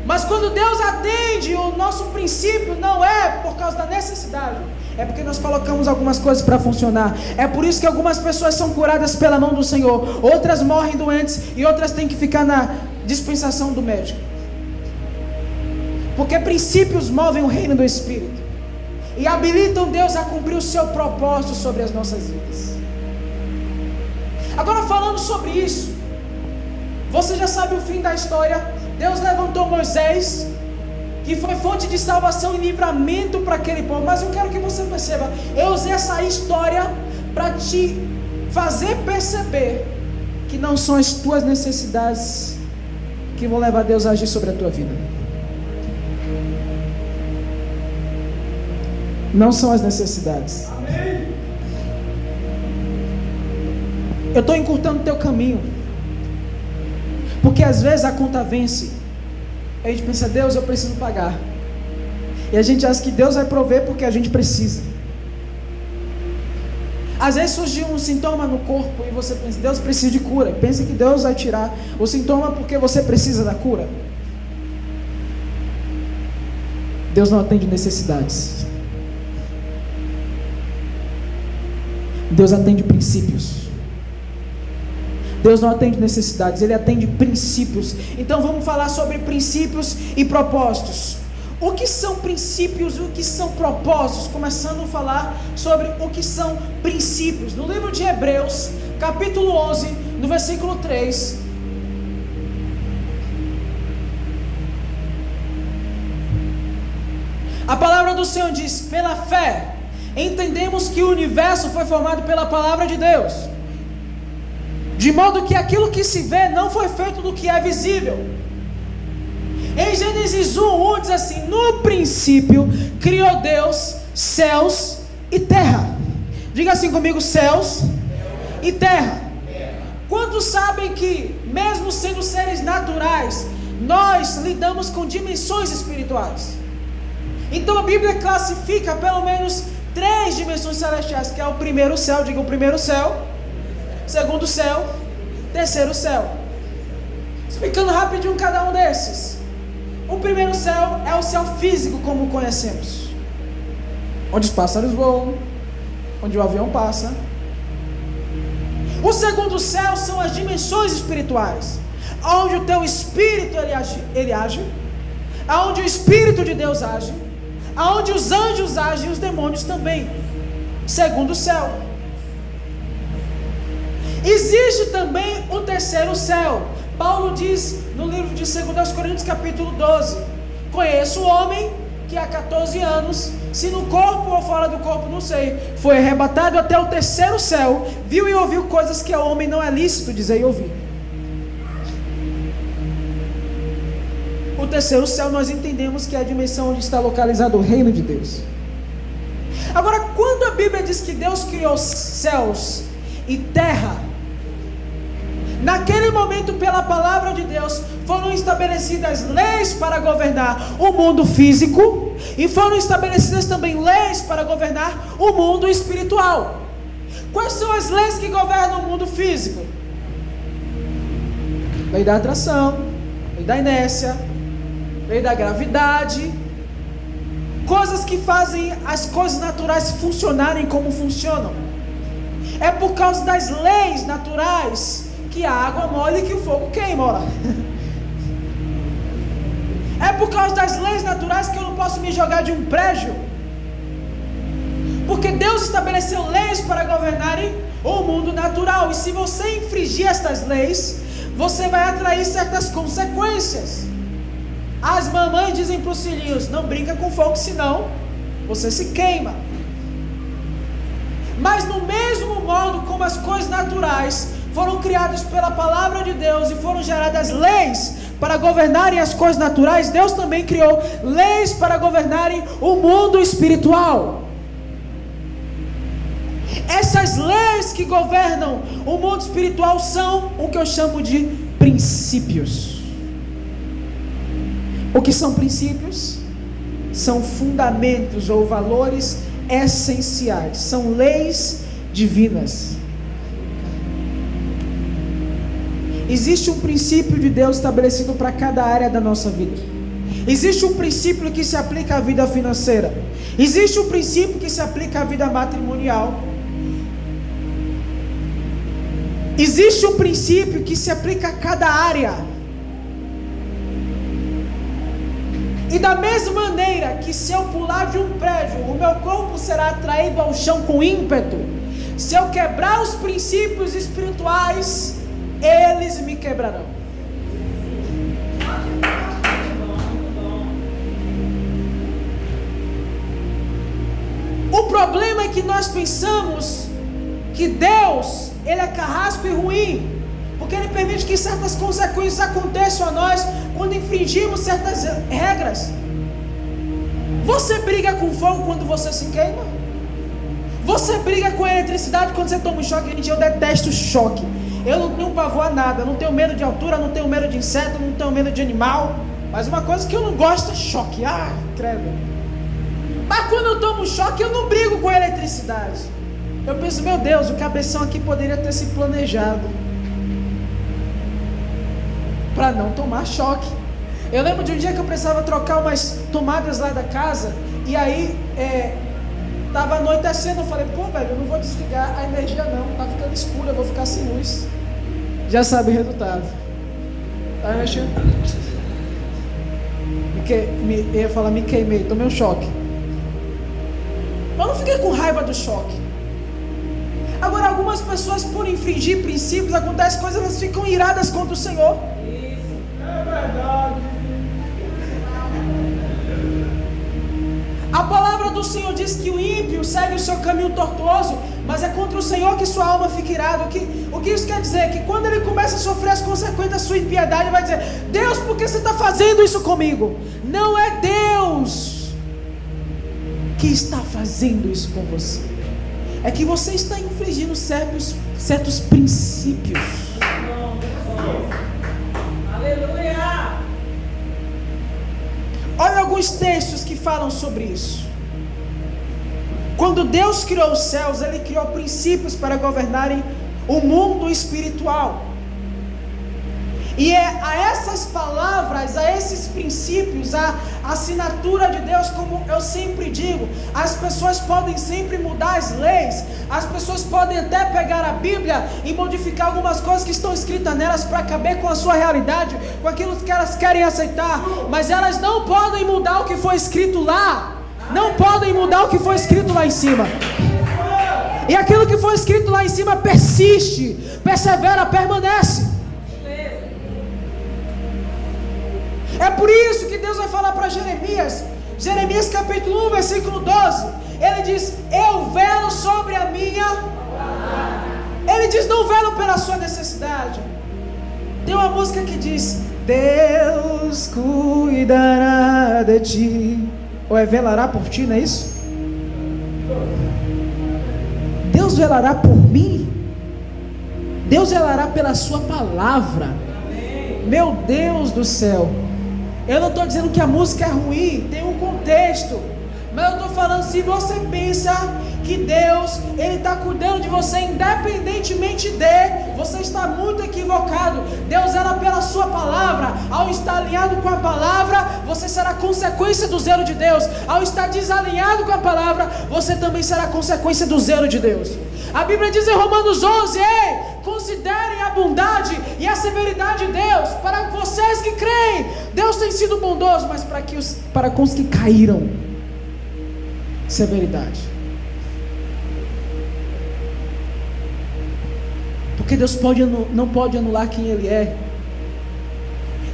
Mas quando Deus atende o nosso princípio, não é por causa da necessidade, é porque nós colocamos algumas coisas para funcionar. É por isso que algumas pessoas são curadas pela mão do Senhor, outras morrem doentes e outras têm que ficar na dispensação do médico. Porque princípios movem o reino do Espírito e habilitam Deus a cumprir o seu propósito sobre as nossas vidas. Agora, falando sobre isso, você já sabe o fim da história. Deus levantou Moisés que foi fonte de salvação e livramento para aquele povo. Mas eu quero que você perceba, eu usei essa história para te fazer perceber que não são as tuas necessidades que vão levar Deus a agir sobre a tua vida. Não são as necessidades. Amém. Eu estou encurtando o teu caminho, porque às vezes a conta vence. A gente pensa, Deus, eu preciso pagar. E a gente acha que Deus vai prover porque a gente precisa. Às vezes surge um sintoma no corpo e você pensa, Deus precisa de cura. Pensa que Deus vai tirar o sintoma porque você precisa da cura. Deus não atende necessidades. Deus atende princípios. Deus não atende necessidades, Ele atende princípios. Então vamos falar sobre princípios e propósitos. O que são princípios e o que são propósitos? Começando a falar sobre o que são princípios. No livro de Hebreus, capítulo 11, no versículo 3. A palavra do Senhor diz: pela fé, entendemos que o universo foi formado pela palavra de Deus, de modo que aquilo que se vê não foi feito do que é visível. Em Gênesis 1 diz assim: no princípio criou Deus céus e terra. Diga assim comigo: céus e terra. Quantos sabem que, mesmo sendo seres naturais, nós lidamos com dimensões espirituais? Então a Bíblia classifica pelo menos 3 dimensões celestiais, que é o primeiro céu. Diga: o primeiro céu, segundo céu, terceiro céu. Explicando rapidinho cada um desses. O primeiro céu é o céu físico, como conhecemos, onde os pássaros voam, onde o avião passa. O segundo céu são as dimensões espirituais, onde o teu espírito ele age, onde o Espírito de Deus age, onde os anjos agem e os demônios também. Segundo céu. Existe também o terceiro céu. Paulo diz no livro de 2 Coríntios capítulo 12: conheço o homem que há 14 anos, se no corpo ou fora do corpo, não sei, foi arrebatado até o terceiro céu, viu e ouviu coisas que ao homem não é lícito dizer e ouvir. O terceiro céu nós entendemos que é a dimensão onde está localizado o reino de Deus. Agora, quando a Bíblia diz que Deus criou céus e terra, naquele momento, pela palavra de Deus, foram estabelecidas leis para governar o mundo físico, e foram estabelecidas também leis para governar o mundo espiritual. Quais são as leis que governam o mundo físico? Lei da atração, lei da inércia, lei da gravidade, coisas que fazem as coisas naturais funcionarem como funcionam. É por causa das leis naturais que a água molha e que o fogo queima. Ora. É por causa das leis naturais que eu não posso me jogar de um prédio, porque Deus estabeleceu leis para governarem o mundo natural, e se você infringir estas leis, você vai atrair certas consequências. As mamães dizem para os filhinhos: não brinca com fogo, senão você se queima. Mas no mesmo modo como as coisas naturais foram criadas pela palavra de Deus e foram geradas leis para governarem as coisas naturais, Deus também criou leis para governarem o mundo espiritual. Essas leis que governam o mundo espiritual são o que eu chamo de princípios. O que são princípios? São fundamentos ou valores essenciais, são leis divinas. Existe um princípio de Deus estabelecido para cada área da nossa vida. Existe um princípio que se aplica à vida financeira. Existe um princípio que se aplica à vida matrimonial. Existe um princípio que se aplica a cada área. E da mesma maneira que se eu pular de um prédio, o meu corpo será atraído ao chão com ímpeto. Se eu quebrar os princípios espirituais, eles me quebrarão. problema é que nós pensamos que Deus, Ele é carrasco e ruim, porque Ele permite que certas consequências aconteçam a nós quando infringimos certas regras. Você briga com fogo quando você se queima? Você briga com a eletricidade quando você toma um choque? Gente, eu detesto choque. Eu não tenho pavor a nada, eu não tenho medo de altura, não tenho medo de inseto, não tenho medo de animal. Mas uma coisa que eu não gosto é choque. Ah, credo. Mas quando eu tomo choque, eu não brigo com a eletricidade. Eu penso, meu Deus, o cabeção aqui poderia ter se planejado para não tomar choque. Eu lembro de um dia que eu precisava trocar umas tomadas lá da casa. E aí, estava anoitecendo. Eu falei, pô, velho, eu não vou desligar a energia não. Tá ficando escuro, eu vou ficar sem luz. Já sabe o resultado. Aí eu achei... Eu ia falar, me queimei, tomei um choque. Eu não fiquei com raiva do choque. Agora, algumas pessoas, por infringir princípios, acontece coisas, elas ficam iradas contra o Senhor. Isso, é verdade. A palavra do Senhor diz que o ímpio segue o seu caminho tortuoso, mas é contra o Senhor que sua alma fica irada. O que isso quer dizer? Que quando ele começa a sofrer as consequências da sua impiedade, ele vai dizer, Deus, por que você está fazendo isso comigo? Não é Deus que está fazendo isso com você. É que você está infringindo certos princípios. Aleluia! Olha alguns textos que falam sobre isso. Quando Deus criou os céus, Ele criou princípios para governarem o mundo espiritual. E é a essas palavras, a esses princípios, a assinatura de Deus, como eu sempre digo, as pessoas podem sempre mudar as leis, as pessoas podem até pegar a Bíblia e modificar algumas coisas que estão escritas nelas para caber com a sua realidade, com aquilo que elas querem aceitar, mas elas não podem mudar o que foi escrito lá, não podem mudar o que foi escrito lá em cima. E aquilo que foi escrito lá em cima persiste, persevera, permanece. É por isso que Deus vai falar para Jeremias, Jeremias capítulo 1, versículo 12, Ele diz, eu velo sobre a minha, Ele diz, não velo pela sua necessidade. Tem uma música que diz, Deus cuidará de ti, ou é velará por ti, não é isso? Deus velará por mim, Deus velará pela sua palavra. Meu Deus do céu. Eu não estou dizendo que a música é ruim, tem um contexto, mas eu estou falando, se você pensa que Deus, Ele está cuidando de você independentemente de, você está muito equivocado. Deus era pela sua palavra. Ao estar alinhado com a palavra, você será consequência do zelo de Deus. Ao estar desalinhado com a palavra, você também será consequência do zelo de Deus. A Bíblia diz em Romanos 11, considerem a bondade e a severidade de Deus para vocês que creem. Deus tem sido bondoso, mas para com os que caíram, severidade. Porque Deus não pode anular quem Ele é.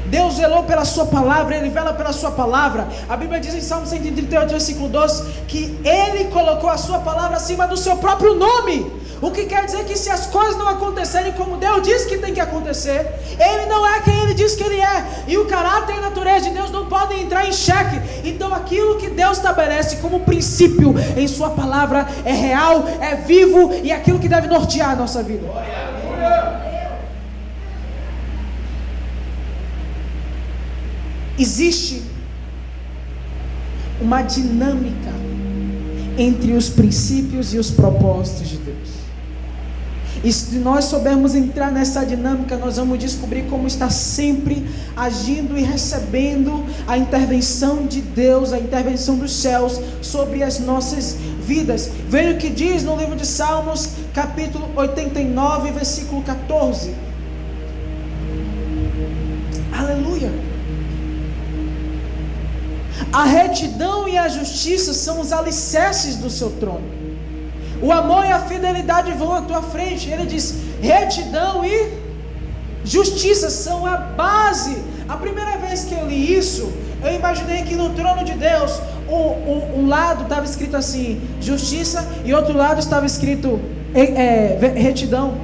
Deus velou pela sua palavra, Ele vela pela sua palavra. A Bíblia diz em Salmo 138, versículo 12, que Ele colocou a sua palavra acima do seu próprio nome. O que quer dizer que se as coisas não acontecerem como Deus diz que tem que acontecer, Ele não é quem Ele diz que Ele é. E o caráter e a natureza de Deus não podem entrar em xeque. Então aquilo que Deus estabelece como princípio em sua palavra é real, é vivo e é aquilo que deve nortear a nossa vida. Existe uma dinâmica entre os princípios e os propósitos de Deus. E se nós soubermos entrar nessa dinâmica, nós vamos descobrir como está sempre agindo e recebendo a intervenção de Deus, a intervenção dos céus sobre as nossas vidas. Veja o que diz no livro de Salmos, capítulo 89, versículo 14. Aleluia! A retidão e a justiça são os alicerces do seu trono. O amor e a fidelidade vão à tua frente. Ele diz, retidão e justiça são a base. A primeira vez que eu li isso, eu imaginei que no trono de Deus, um lado estava escrito assim, justiça, e outro lado estava escrito retidão.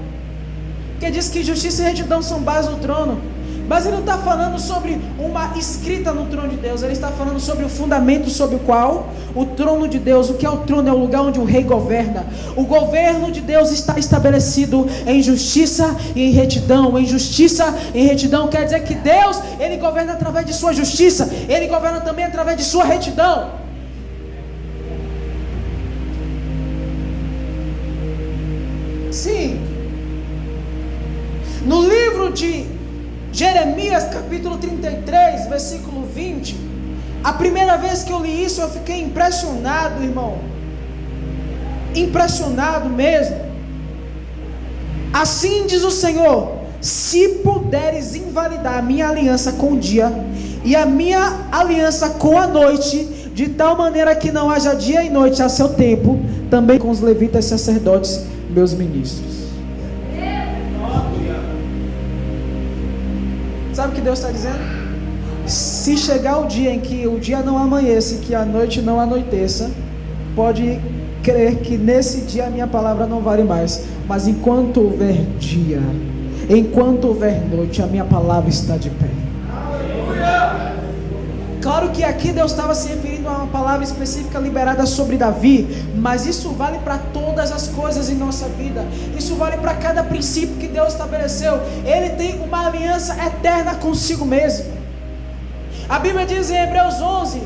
Porque diz que justiça e retidão são base do trono. Mas ele não está falando sobre uma escrita no trono de Deus. Ele está falando sobre o fundamento sobre o qual o trono de Deus, o que é o trono? É o lugar onde o rei governa. O governo de Deus está estabelecido em justiça e em retidão. Em justiça e em retidão quer dizer que Deus, Ele governa através de sua justiça. Ele governa também através de sua retidão. Sim. No livro de Jeremias capítulo 33, versículo 20, a primeira vez que eu li isso eu fiquei impressionado, irmão, impressionado mesmo. Assim diz o Senhor: se puderes invalidar a minha aliança com o dia e a minha aliança com a noite, de tal maneira que não haja dia e noite a seu tempo, também com os levitas sacerdotes, meus ministros. Sabe o que Deus está dizendo? Se chegar o dia em que o dia não amanheça e que a noite não anoiteça, pode crer que nesse dia a minha palavra não vale mais. Mas enquanto houver dia, enquanto houver noite, a minha palavra está de pé. Claro que aqui Deus estava se referindo a uma palavra específica liberada sobre Davi, mas isso vale para todas as coisas em nossa vida. Isso vale para cada princípio que Deus estabeleceu. Ele tem uma aliança eterna consigo mesmo. A Bíblia diz em Hebreus 11,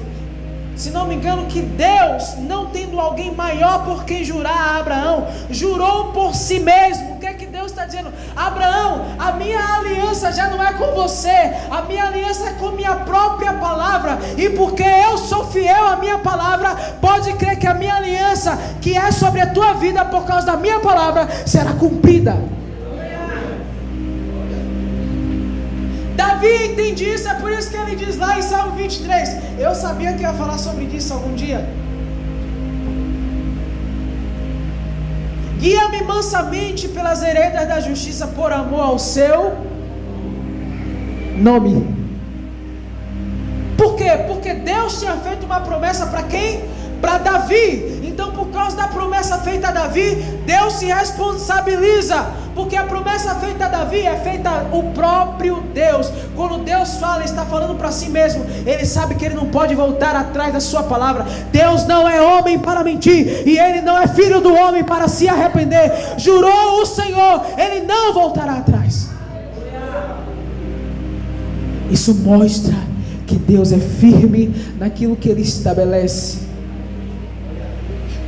se não me engano, que Deus, não tendo alguém maior por quem jurar a Abraão, jurou por si mesmo. O que é que Deus está dizendo? Abraão, a minha aliança já não é com você, a minha aliança é com minha própria palavra, e porque eu sou fiel à minha palavra, pode crer que a minha aliança, que é sobre a tua vida por causa da minha palavra, será cumprida. Davi entende isso, é por isso que ele diz lá em Salmo 23, eu sabia que ia falar sobre isso algum dia. Guia-me mansamente pelas veredas da justiça, por amor ao seu nome. Por quê? Porque Deus tinha feito uma promessa para quem? Para Davi. Então, por causa da promessa feita a Davi, Deus se responsabiliza, porque a promessa feita a Davi é feita o próprio Deus. Quando Deus fala, Ele está falando para si mesmo. Ele sabe que Ele não pode voltar atrás da sua palavra. Deus não é homem para mentir, e Ele não é filho do homem para se arrepender. Jurou o Senhor, Ele não voltará atrás. Isso mostra que Deus é firme naquilo que Ele estabelece.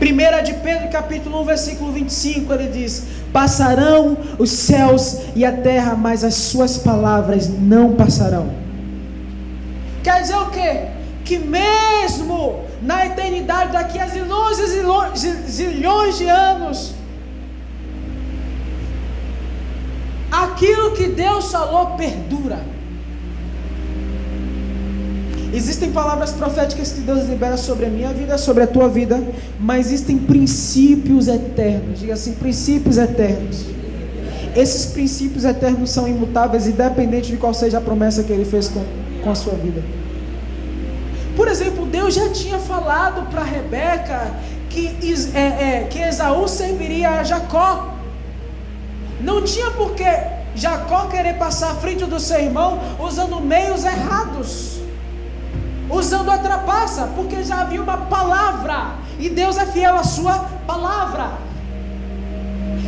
1 de Pedro capítulo 1 versículo 25, ele diz: passarão os céus e a terra, mas as suas palavras não passarão. Quer dizer o quê? Que mesmo na eternidade, daqui a zilhões de anos, aquilo que Deus falou perdura. Existem palavras proféticas que Deus libera sobre a minha vida, sobre a tua vida, mas existem princípios eternos. Diga assim: princípios eternos. Esses princípios eternos são imutáveis, independente de qual seja a promessa que Ele fez com a sua vida. Por exemplo, Deus já tinha falado para Rebeca que Esaú serviria a Jacó. Não tinha por que Jacó querer passar à frente do seu irmão usando meios errados, usando a trapaça, porque já havia uma palavra, e Deus é fiel à sua palavra.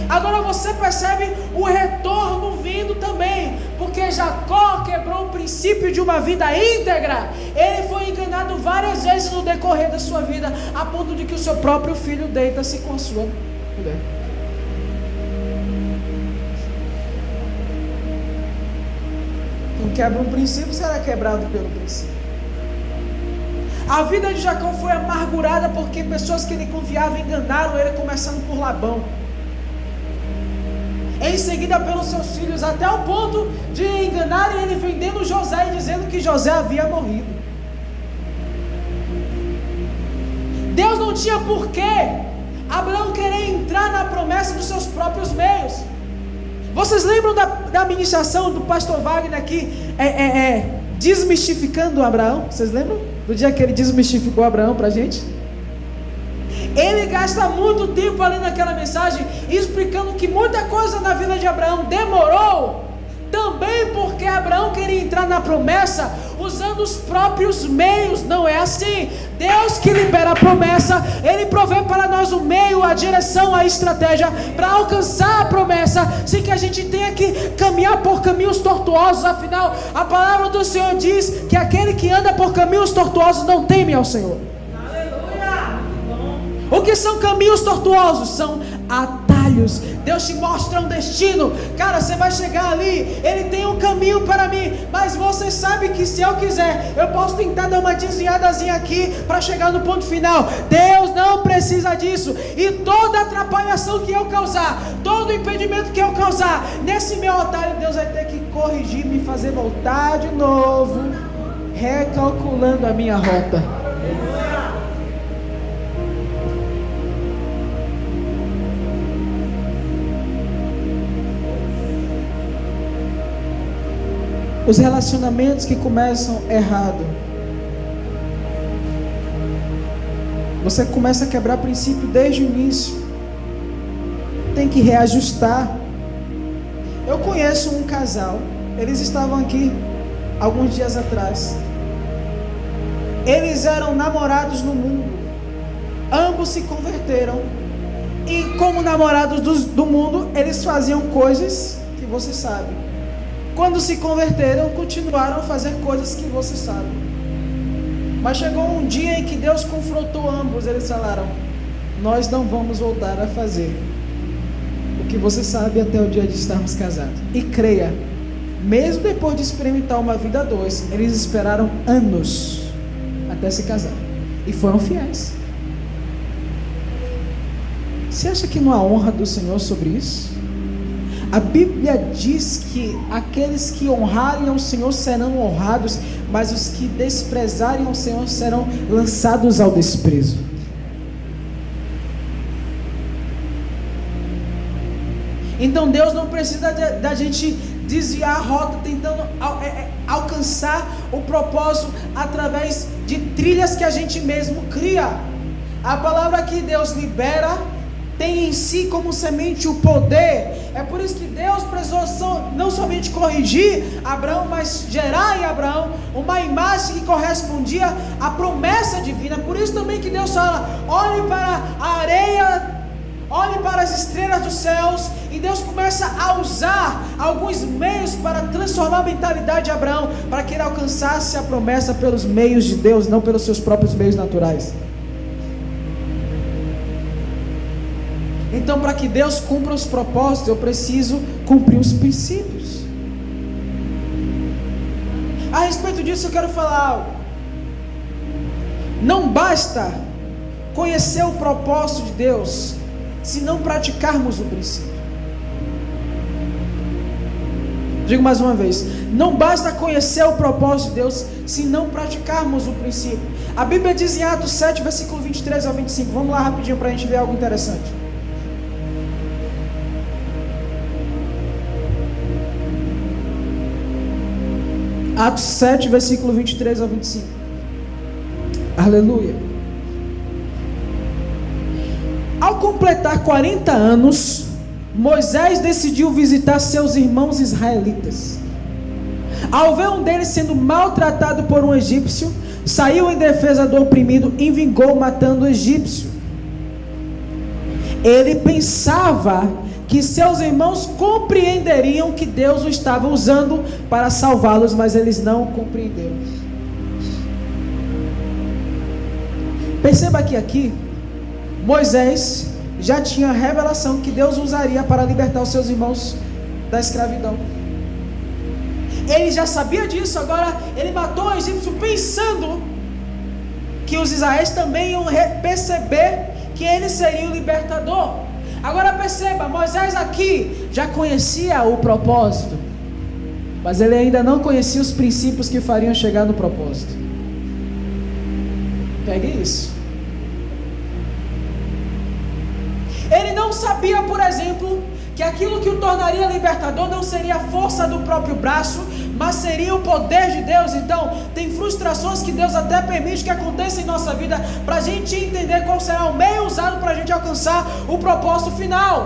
Agora você percebe o retorno vindo também, porque Jacó quebrou o princípio de uma vida íntegra. Ele foi enganado várias vezes no decorrer da sua vida, a ponto de que o seu próprio filho deita-se com a sua mulher. Quem quebra um princípio será quebrado pelo princípio. A vida de Jacó foi amargurada porque pessoas que ele confiava enganaram ele, começando por Labão, em seguida pelos seus filhos, até o ponto de enganarem ele vendendo José e dizendo que José havia morrido. Deus não tinha porquê Abraão querer entrar na promessa dos seus próprios meios. Vocês lembram da ministração do pastor Wagner aqui, desmistificando Abraão. Vocês lembram do dia que ele desmistificou Abraão para a gente? Ele gasta muito tempo ali naquela mensagem explicando que muita coisa na vida de Abraão demorou, também porque Abraão queria entrar na promessa usando os próprios meios. Não é assim. Deus que libera a promessa, Ele provê para nós o meio, a direção, a estratégia para alcançar a promessa, sem que a gente tenha que caminhar por caminhos tortuosos. Afinal, a palavra do Senhor diz que aquele que anda por caminhos tortuosos não teme ao Senhor. Aleluia! O que são caminhos tortuosos? São atalhos. Deus te mostra um destino. Cara, você vai chegar ali, Ele tem um caminho para mim, mas você sabe que se eu quiser, eu posso tentar dar uma desviadazinha aqui para chegar no ponto final. Deus não precisa disso. E toda atrapalhação que eu causar, todo impedimento que eu causar nesse meu atalho, Deus vai ter que corrigir, me fazer voltar de novo, recalculando a minha rota. Os relacionamentos que começam errado, você começa a quebrar princípio desde o início, tem que reajustar. Eu conheço um casal, eles estavam aqui alguns dias atrás, eles eram namorados no mundo, ambos se converteram, e como namorados do mundo, eles faziam coisas que você sabe. Quando se converteram, continuaram a fazer coisas que você sabe. Mas chegou um dia em que Deus confrontou ambos. Eles falaram: nós não vamos voltar a fazer o que você sabe até o dia de estarmos casados. E creia, mesmo depois de experimentar uma vida a dois, eles esperaram anos até se casar. E foram fiéis. Você acha que não há honra do Senhor sobre isso? A Bíblia diz que aqueles que honrarem ao Senhor serão honrados, mas os que desprezarem ao Senhor serão lançados ao desprezo. Então Deus não precisa da gente desviar a rota tentando alcançar o propósito através de trilhas que a gente mesmo cria. A palavra que Deus libera tem em si como semente o poder. É por isso que Deus precisou não somente corrigir Abraão, mas gerar em Abraão uma imagem que correspondia à promessa divina. Por isso também que Deus fala: olhe para a areia, olhe para as estrelas dos céus. E Deus começa a usar alguns meios para transformar a mentalidade de Abraão, para que ele alcançasse a promessa pelos meios de Deus, não pelos seus próprios meios naturais. Então, para que Deus cumpra os propósitos, eu preciso cumprir os princípios. A respeito disso eu quero falar algo. Não basta conhecer o propósito de Deus se não praticarmos o princípio. Digo mais uma vez: não basta conhecer o propósito de Deus se não praticarmos o princípio. A Bíblia diz em Atos 7, versículo 23 ao 25. Vamos lá rapidinho para a gente ver algo interessante. Atos 7, versículo 23 ao 25. Aleluia. Ao completar 40 anos, Moisés decidiu visitar seus irmãos israelitas. Ao ver um deles sendo maltratado por um egípcio, saiu em defesa do oprimido e vingou matando o egípcio. Ele pensava que seus irmãos compreenderiam que Deus o estava usando para salvá-los, mas eles não compreenderam. Perceba que aqui Moisés já tinha a revelação que Deus usaria para libertar os seus irmãos da escravidão. Ele já sabia disso. Agora ele matou o egípcio pensando que os israelitas também iam perceber que ele seria o libertador. Agora perceba, Moisés aqui já conhecia o propósito, mas ele ainda não conhecia os princípios que fariam chegar no propósito. Pegue isso. Ele não sabia, por exemplo, que aquilo que o tornaria libertador não seria a força do próprio braço, mas seria o poder de Deus. Então, tem frustrações que Deus até permite que aconteçam em nossa vida, para a gente entender qual será o meio usado para a gente alcançar o propósito final.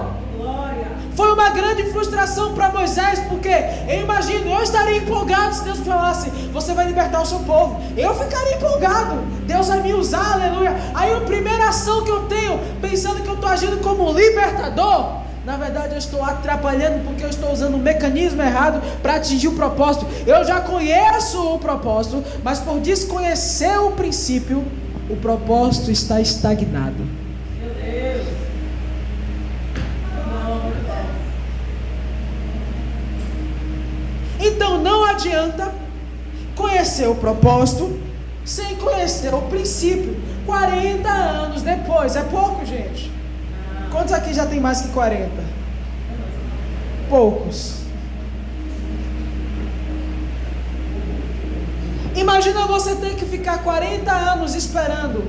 Foi uma grande frustração para Moisés, porque eu imagino, eu estaria empolgado se Deus me falasse: você vai libertar o seu povo. Eu ficaria empolgado, Deus vai me usar, aleluia. Aí a primeira ação que eu tenho, pensando que eu estou agindo como libertador, na verdade eu estou atrapalhando, porque eu estou usando um mecanismo errado para atingir o propósito. Eu já conheço o propósito, mas por desconhecer o princípio, o propósito está estagnado. Então não adianta conhecer o propósito sem conhecer o princípio. 40 anos depois, é pouco, gente? Quantos aqui já tem mais que 40? Poucos. Imagina você ter que ficar 40 anos esperando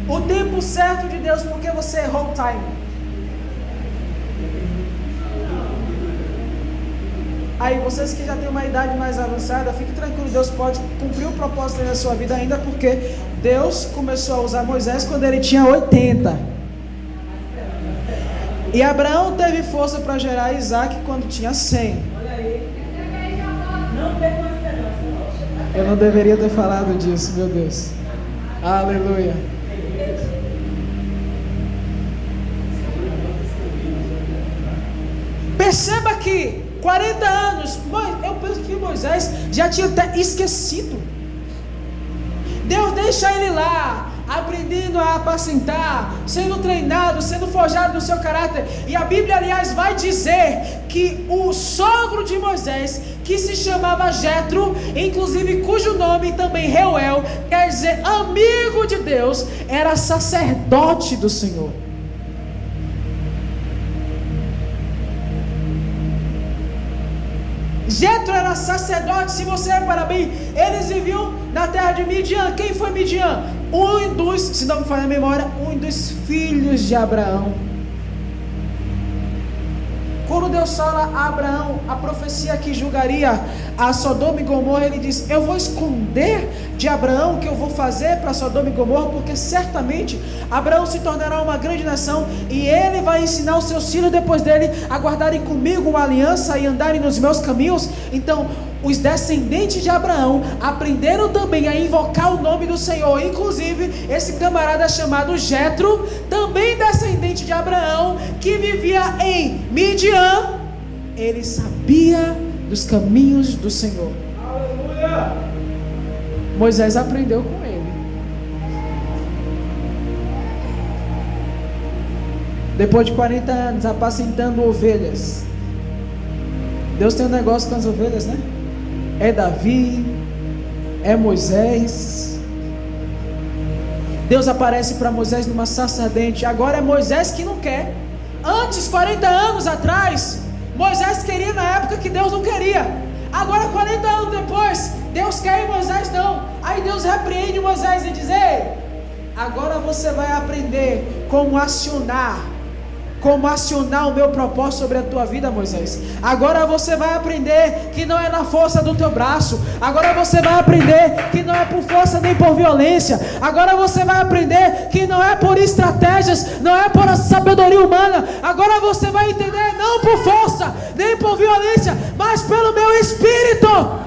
o tempo certo de Deus, porque você errou o time. Aí vocês que já têm uma idade mais avançada, fique tranquilo, Deus pode cumprir o propósito na sua vida ainda, porque Deus começou a usar Moisés quando ele tinha 80. E Abraão teve força para gerar Isaac quando tinha 100. Olha aí. Não perca a esperança. Eu não deveria ter falado disso, meu Deus. Aleluia. Perceba que 40 anos, eu penso que Moisés já tinha até esquecido. Deus deixa ele lá, aprendendo a apacentar, sendo treinado, sendo forjado no seu caráter. E a Bíblia, aliás, vai dizer que o sogro de Moisés, que se chamava Jetro, inclusive cujo nome também Reuel, quer dizer amigo de Deus, era sacerdote do Senhor. Jetro era sacerdote. Se você reparar bem, eles viviam na terra de Midian. Quem foi Midian? Se não me falha a memória, um dos filhos de Abraão. Quando Deus fala a Abraão a profecia que julgaria a Sodoma e Gomorra, ele diz: eu vou esconder de Abraão o que eu vou fazer para Sodoma e Gomorra, porque certamente Abraão se tornará uma grande nação, e ele vai ensinar os seus filhos depois dele a guardarem comigo uma aliança e andarem nos meus caminhos. Então os descendentes de Abraão aprenderam também a invocar o nome do Senhor. Inclusive esse camarada chamado Jetro, também descendente de Abraão, que vivia em Midian, ele sabia dos caminhos do Senhor. Aleluia! Moisés aprendeu com ele. Depois de 40 anos apacentando ovelhas, Deus tem um negócio com as ovelhas, né? É Davi, é Moisés. Deus aparece para Moisés numa sarça ardente. Agora é Moisés que não quer. Antes, 40 anos atrás, Moisés queria na época que Deus não queria. Agora 40 anos depois, Deus quer e Moisés não. Aí Deus repreende Moisés e diz: ei, agora você vai aprender como acionar o meu propósito sobre a tua vida, Moisés. Agora você vai aprender que não é na força do teu braço. Agora você vai aprender que não é por força nem por violência. Agora você vai aprender que não é por estratégias, não é por sabedoria humana. Agora você vai entender, não por força nem por violência, mas pelo meu Espírito.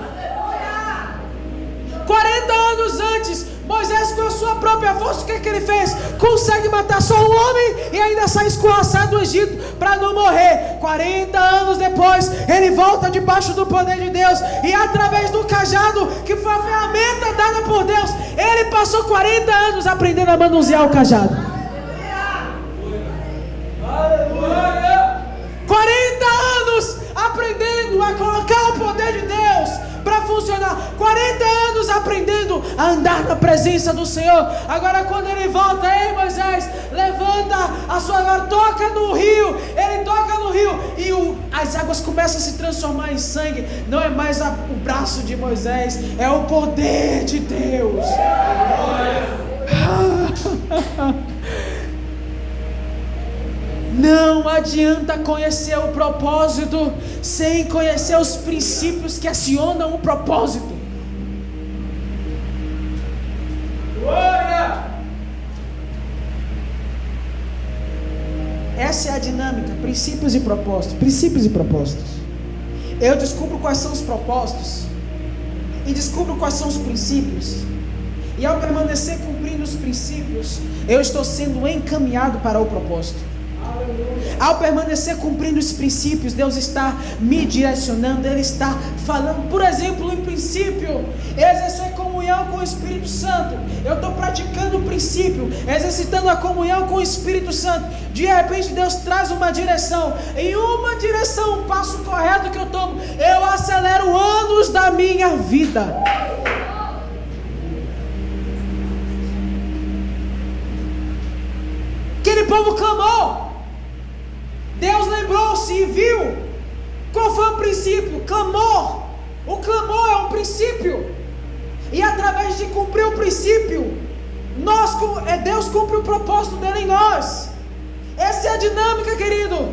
40 anos antes, Moisés, com a sua própria força, o que ele fez? Consegue matar só um homem e ainda sai escorraçado do Egito para não morrer. 40 anos depois, ele volta debaixo do poder de Deus, e através do cajado, que foi a ferramenta dada por Deus, ele passou 40 anos aprendendo a manusear o cajado. 40 anos aprendendo a colocar o poder de Deus para funcionar. 40 anos aprendendo a andar na presença do Senhor. Agora quando ele volta: ei Moisés, levanta a sua mão, toca no rio. Ele toca no rio e as águas começam a se transformar em sangue. Não é mais o braço de Moisés, é o poder de Deus. Não adianta adianta conhecer o propósito sem conhecer os princípios que acionam o propósito. Glória! Essa é a dinâmica, princípios e propósitos. Princípios e propósitos. Eu descubro quais são os propósitos e descubro quais são os princípios. E ao permanecer cumprindo os princípios, eu estou sendo encaminhado para o propósito. Ao permanecer cumprindo os princípios, Deus está me direcionando, Ele está falando. Por exemplo, em princípio, exercer comunhão com o Espírito Santo. Eu estou praticando o princípio, exercitando a comunhão com o Espírito Santo. De repente Deus traz uma direção. Em uma direção, um passo correto que eu tomo, eu acelero anos da minha vida. Aquele povo clamou. Deus lembrou-se e viu. Qual foi o princípio? Clamor. O clamor é um princípio. E através de cumprir o princípio, Deus cumpre o propósito dele em nós. Essa é a dinâmica, querido.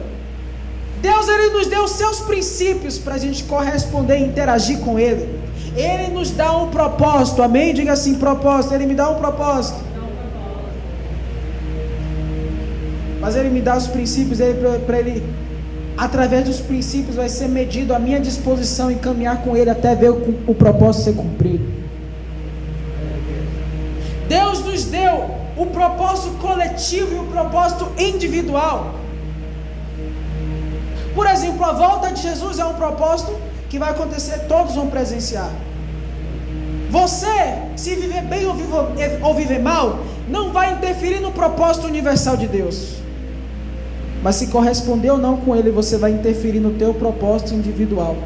Deus, Ele nos deu os seus princípios para a gente corresponder e interagir com Ele. Ele nos dá um propósito, amém? Diga assim, propósito. Ele me dá um propósito. Mas Ele me dá os princípios, para Ele, através dos princípios, vai ser medido a minha disposição em caminhar com Ele até ver o propósito ser cumprido. Deus nos deu o propósito coletivo e o propósito individual. Por exemplo, a volta de Jesus é um propósito que vai acontecer, todos vão presenciar. Você, se viver bem ou viver mal, não vai interferir no propósito universal de Deus. Mas se corresponder ou não com Ele, você vai interferir no teu propósito individual.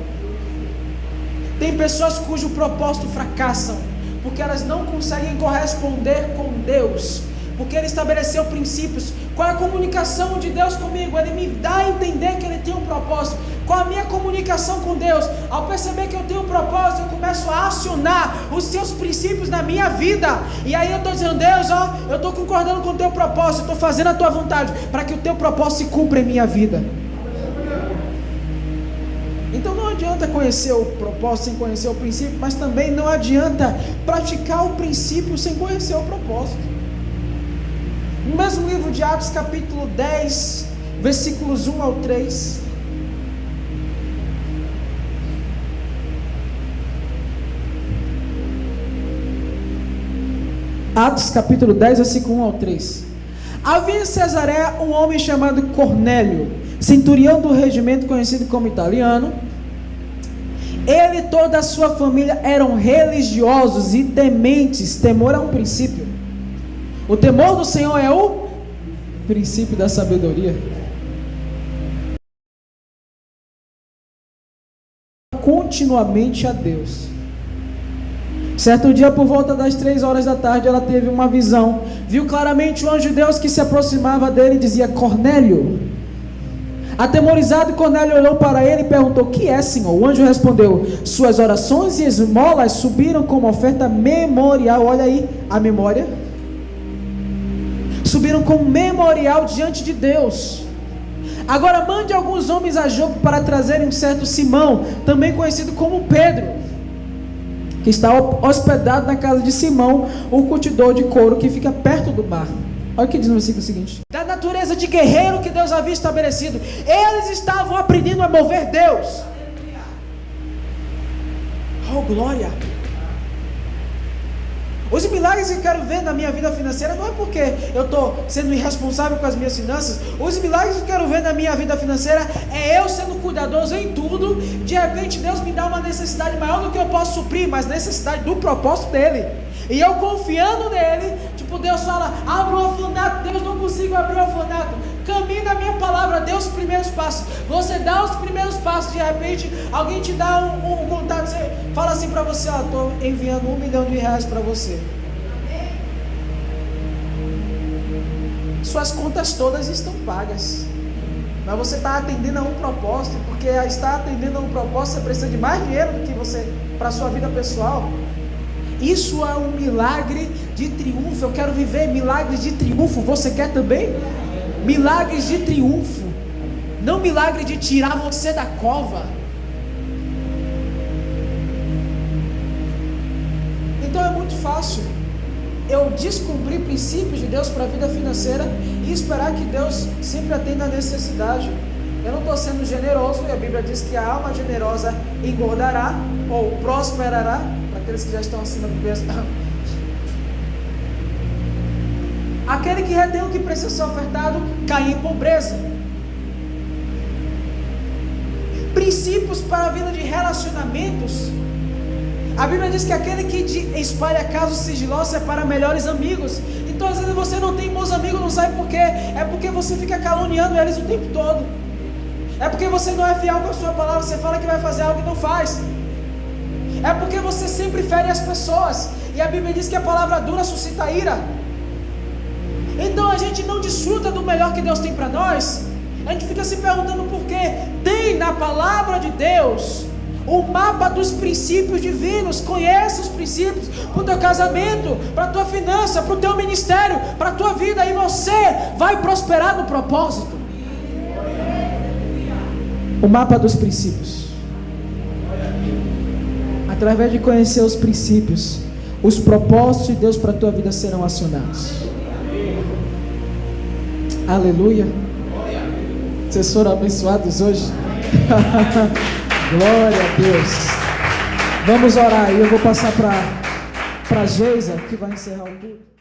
Tem pessoas cujo propósito fracassam, porque elas não conseguem corresponder com Deus, porque Ele estabeleceu princípios. Qual é a comunicação de Deus comigo? Ele me dá a entender que Ele tem um propósito. Qual a minha comunicação com Deus? Ao perceber que eu tenho um propósito, eu começo a acionar os seus princípios na minha vida. E aí eu estou dizendo, Deus, eu estou concordando com o teu propósito, eu estou fazendo a tua vontade, para que o teu propósito se cumpra em minha vida. Então não adianta conhecer o propósito sem conhecer o princípio, mas também não adianta praticar o princípio sem conhecer o propósito. No mesmo livro de Atos, capítulo 10, versículos 1 ao 3. Atos capítulo 10, versículo 1 ao 3. Havia em Cesareia um homem chamado Cornélio, centurião do regimento conhecido como italiano. Ele e toda a sua família eram religiosos e tementes. Temor é um princípio. O temor do Senhor é o princípio da sabedoria. Continuamente a Deus. Certo dia, por volta das 3 horas da tarde, ela teve uma visão. Viu claramente o anjo de Deus que se aproximava dele e dizia: Cornélio. Atemorizado, Cornélio olhou para ele e perguntou: que é, Senhor? O anjo respondeu: suas orações e esmolas subiram como oferta memorial. Olha aí a memória. Subiram como memorial diante de Deus. Agora mande alguns homens a Jope para trazerem um certo Simão, também conhecido como Pedro, que está hospedado na casa de Simão, o curtidor de couro, que fica perto do mar. Olha o que diz no versículo seguinte: da natureza de guerreiro que Deus havia estabelecido, eles estavam aprendendo a mover Deus. Oh, glória! Os milagres que eu quero ver na minha vida financeira não é porque eu estou sendo irresponsável com as minhas finanças. Os milagres que eu quero ver na minha vida financeira é eu sendo cuidadoso em tudo. De repente Deus me dá uma necessidade maior do que eu posso suprir, mas necessidade do propósito dele. E eu confiando nele, tipo, Deus fala: abre o orfanato. Deus, não consigo abrir o orfanato. Caminhe na minha palavra, dê os primeiros passos. Você dá os primeiros passos, de repente alguém te dá um contato, você fala assim para você: ó, estou enviando R$1 milhão para você. Suas contas todas estão pagas, mas você está atendendo a um propósito. Porque estar atendendo a um propósito, você precisa de mais dinheiro do que você para a sua vida pessoal. Isso é um milagre de triunfo. Eu quero viver milagres de triunfo. Você quer também? Milagres de triunfo. não milagre de tirar você da cova. Então é muito fácil eu descobrir princípios de Deus para a vida financeira e esperar que Deus sempre atenda a necessidade. Eu não estou sendo generoso, e a Bíblia diz que a alma generosa engordará ou prosperará, para aqueles que já estão acima do peso. Aquele que retém o que precisa ser ofertado cai em pobreza. Princípios para a vida de relacionamentos. A Bíblia diz que aquele que espalha casos sigilosos é para melhores amigos. Então às vezes você não tem bons amigos, não sabe por quê. É porque você fica caluniando eles o tempo todo. É porque você não é fiel com a sua palavra. Você fala que vai fazer algo e não faz. É porque você sempre fere as pessoas. E a Bíblia diz que a palavra dura suscita ira. Então a gente não desfruta do melhor que Deus tem para nós. A gente fica se perguntando por quê. Tem na palavra de Deus o mapa dos princípios divinos. Conhece os princípios para o teu casamento, para a tua finança, para o teu ministério, para a tua vida, e você vai prosperar no propósito. O mapa dos princípios. Através de conhecer os princípios, os propósitos de Deus para a tua vida serão acionados. Aleluia. Vocês foram abençoados hoje? Glória a Deus. Vamos orar e eu vou passar para Geisa, que vai encerrar o culto.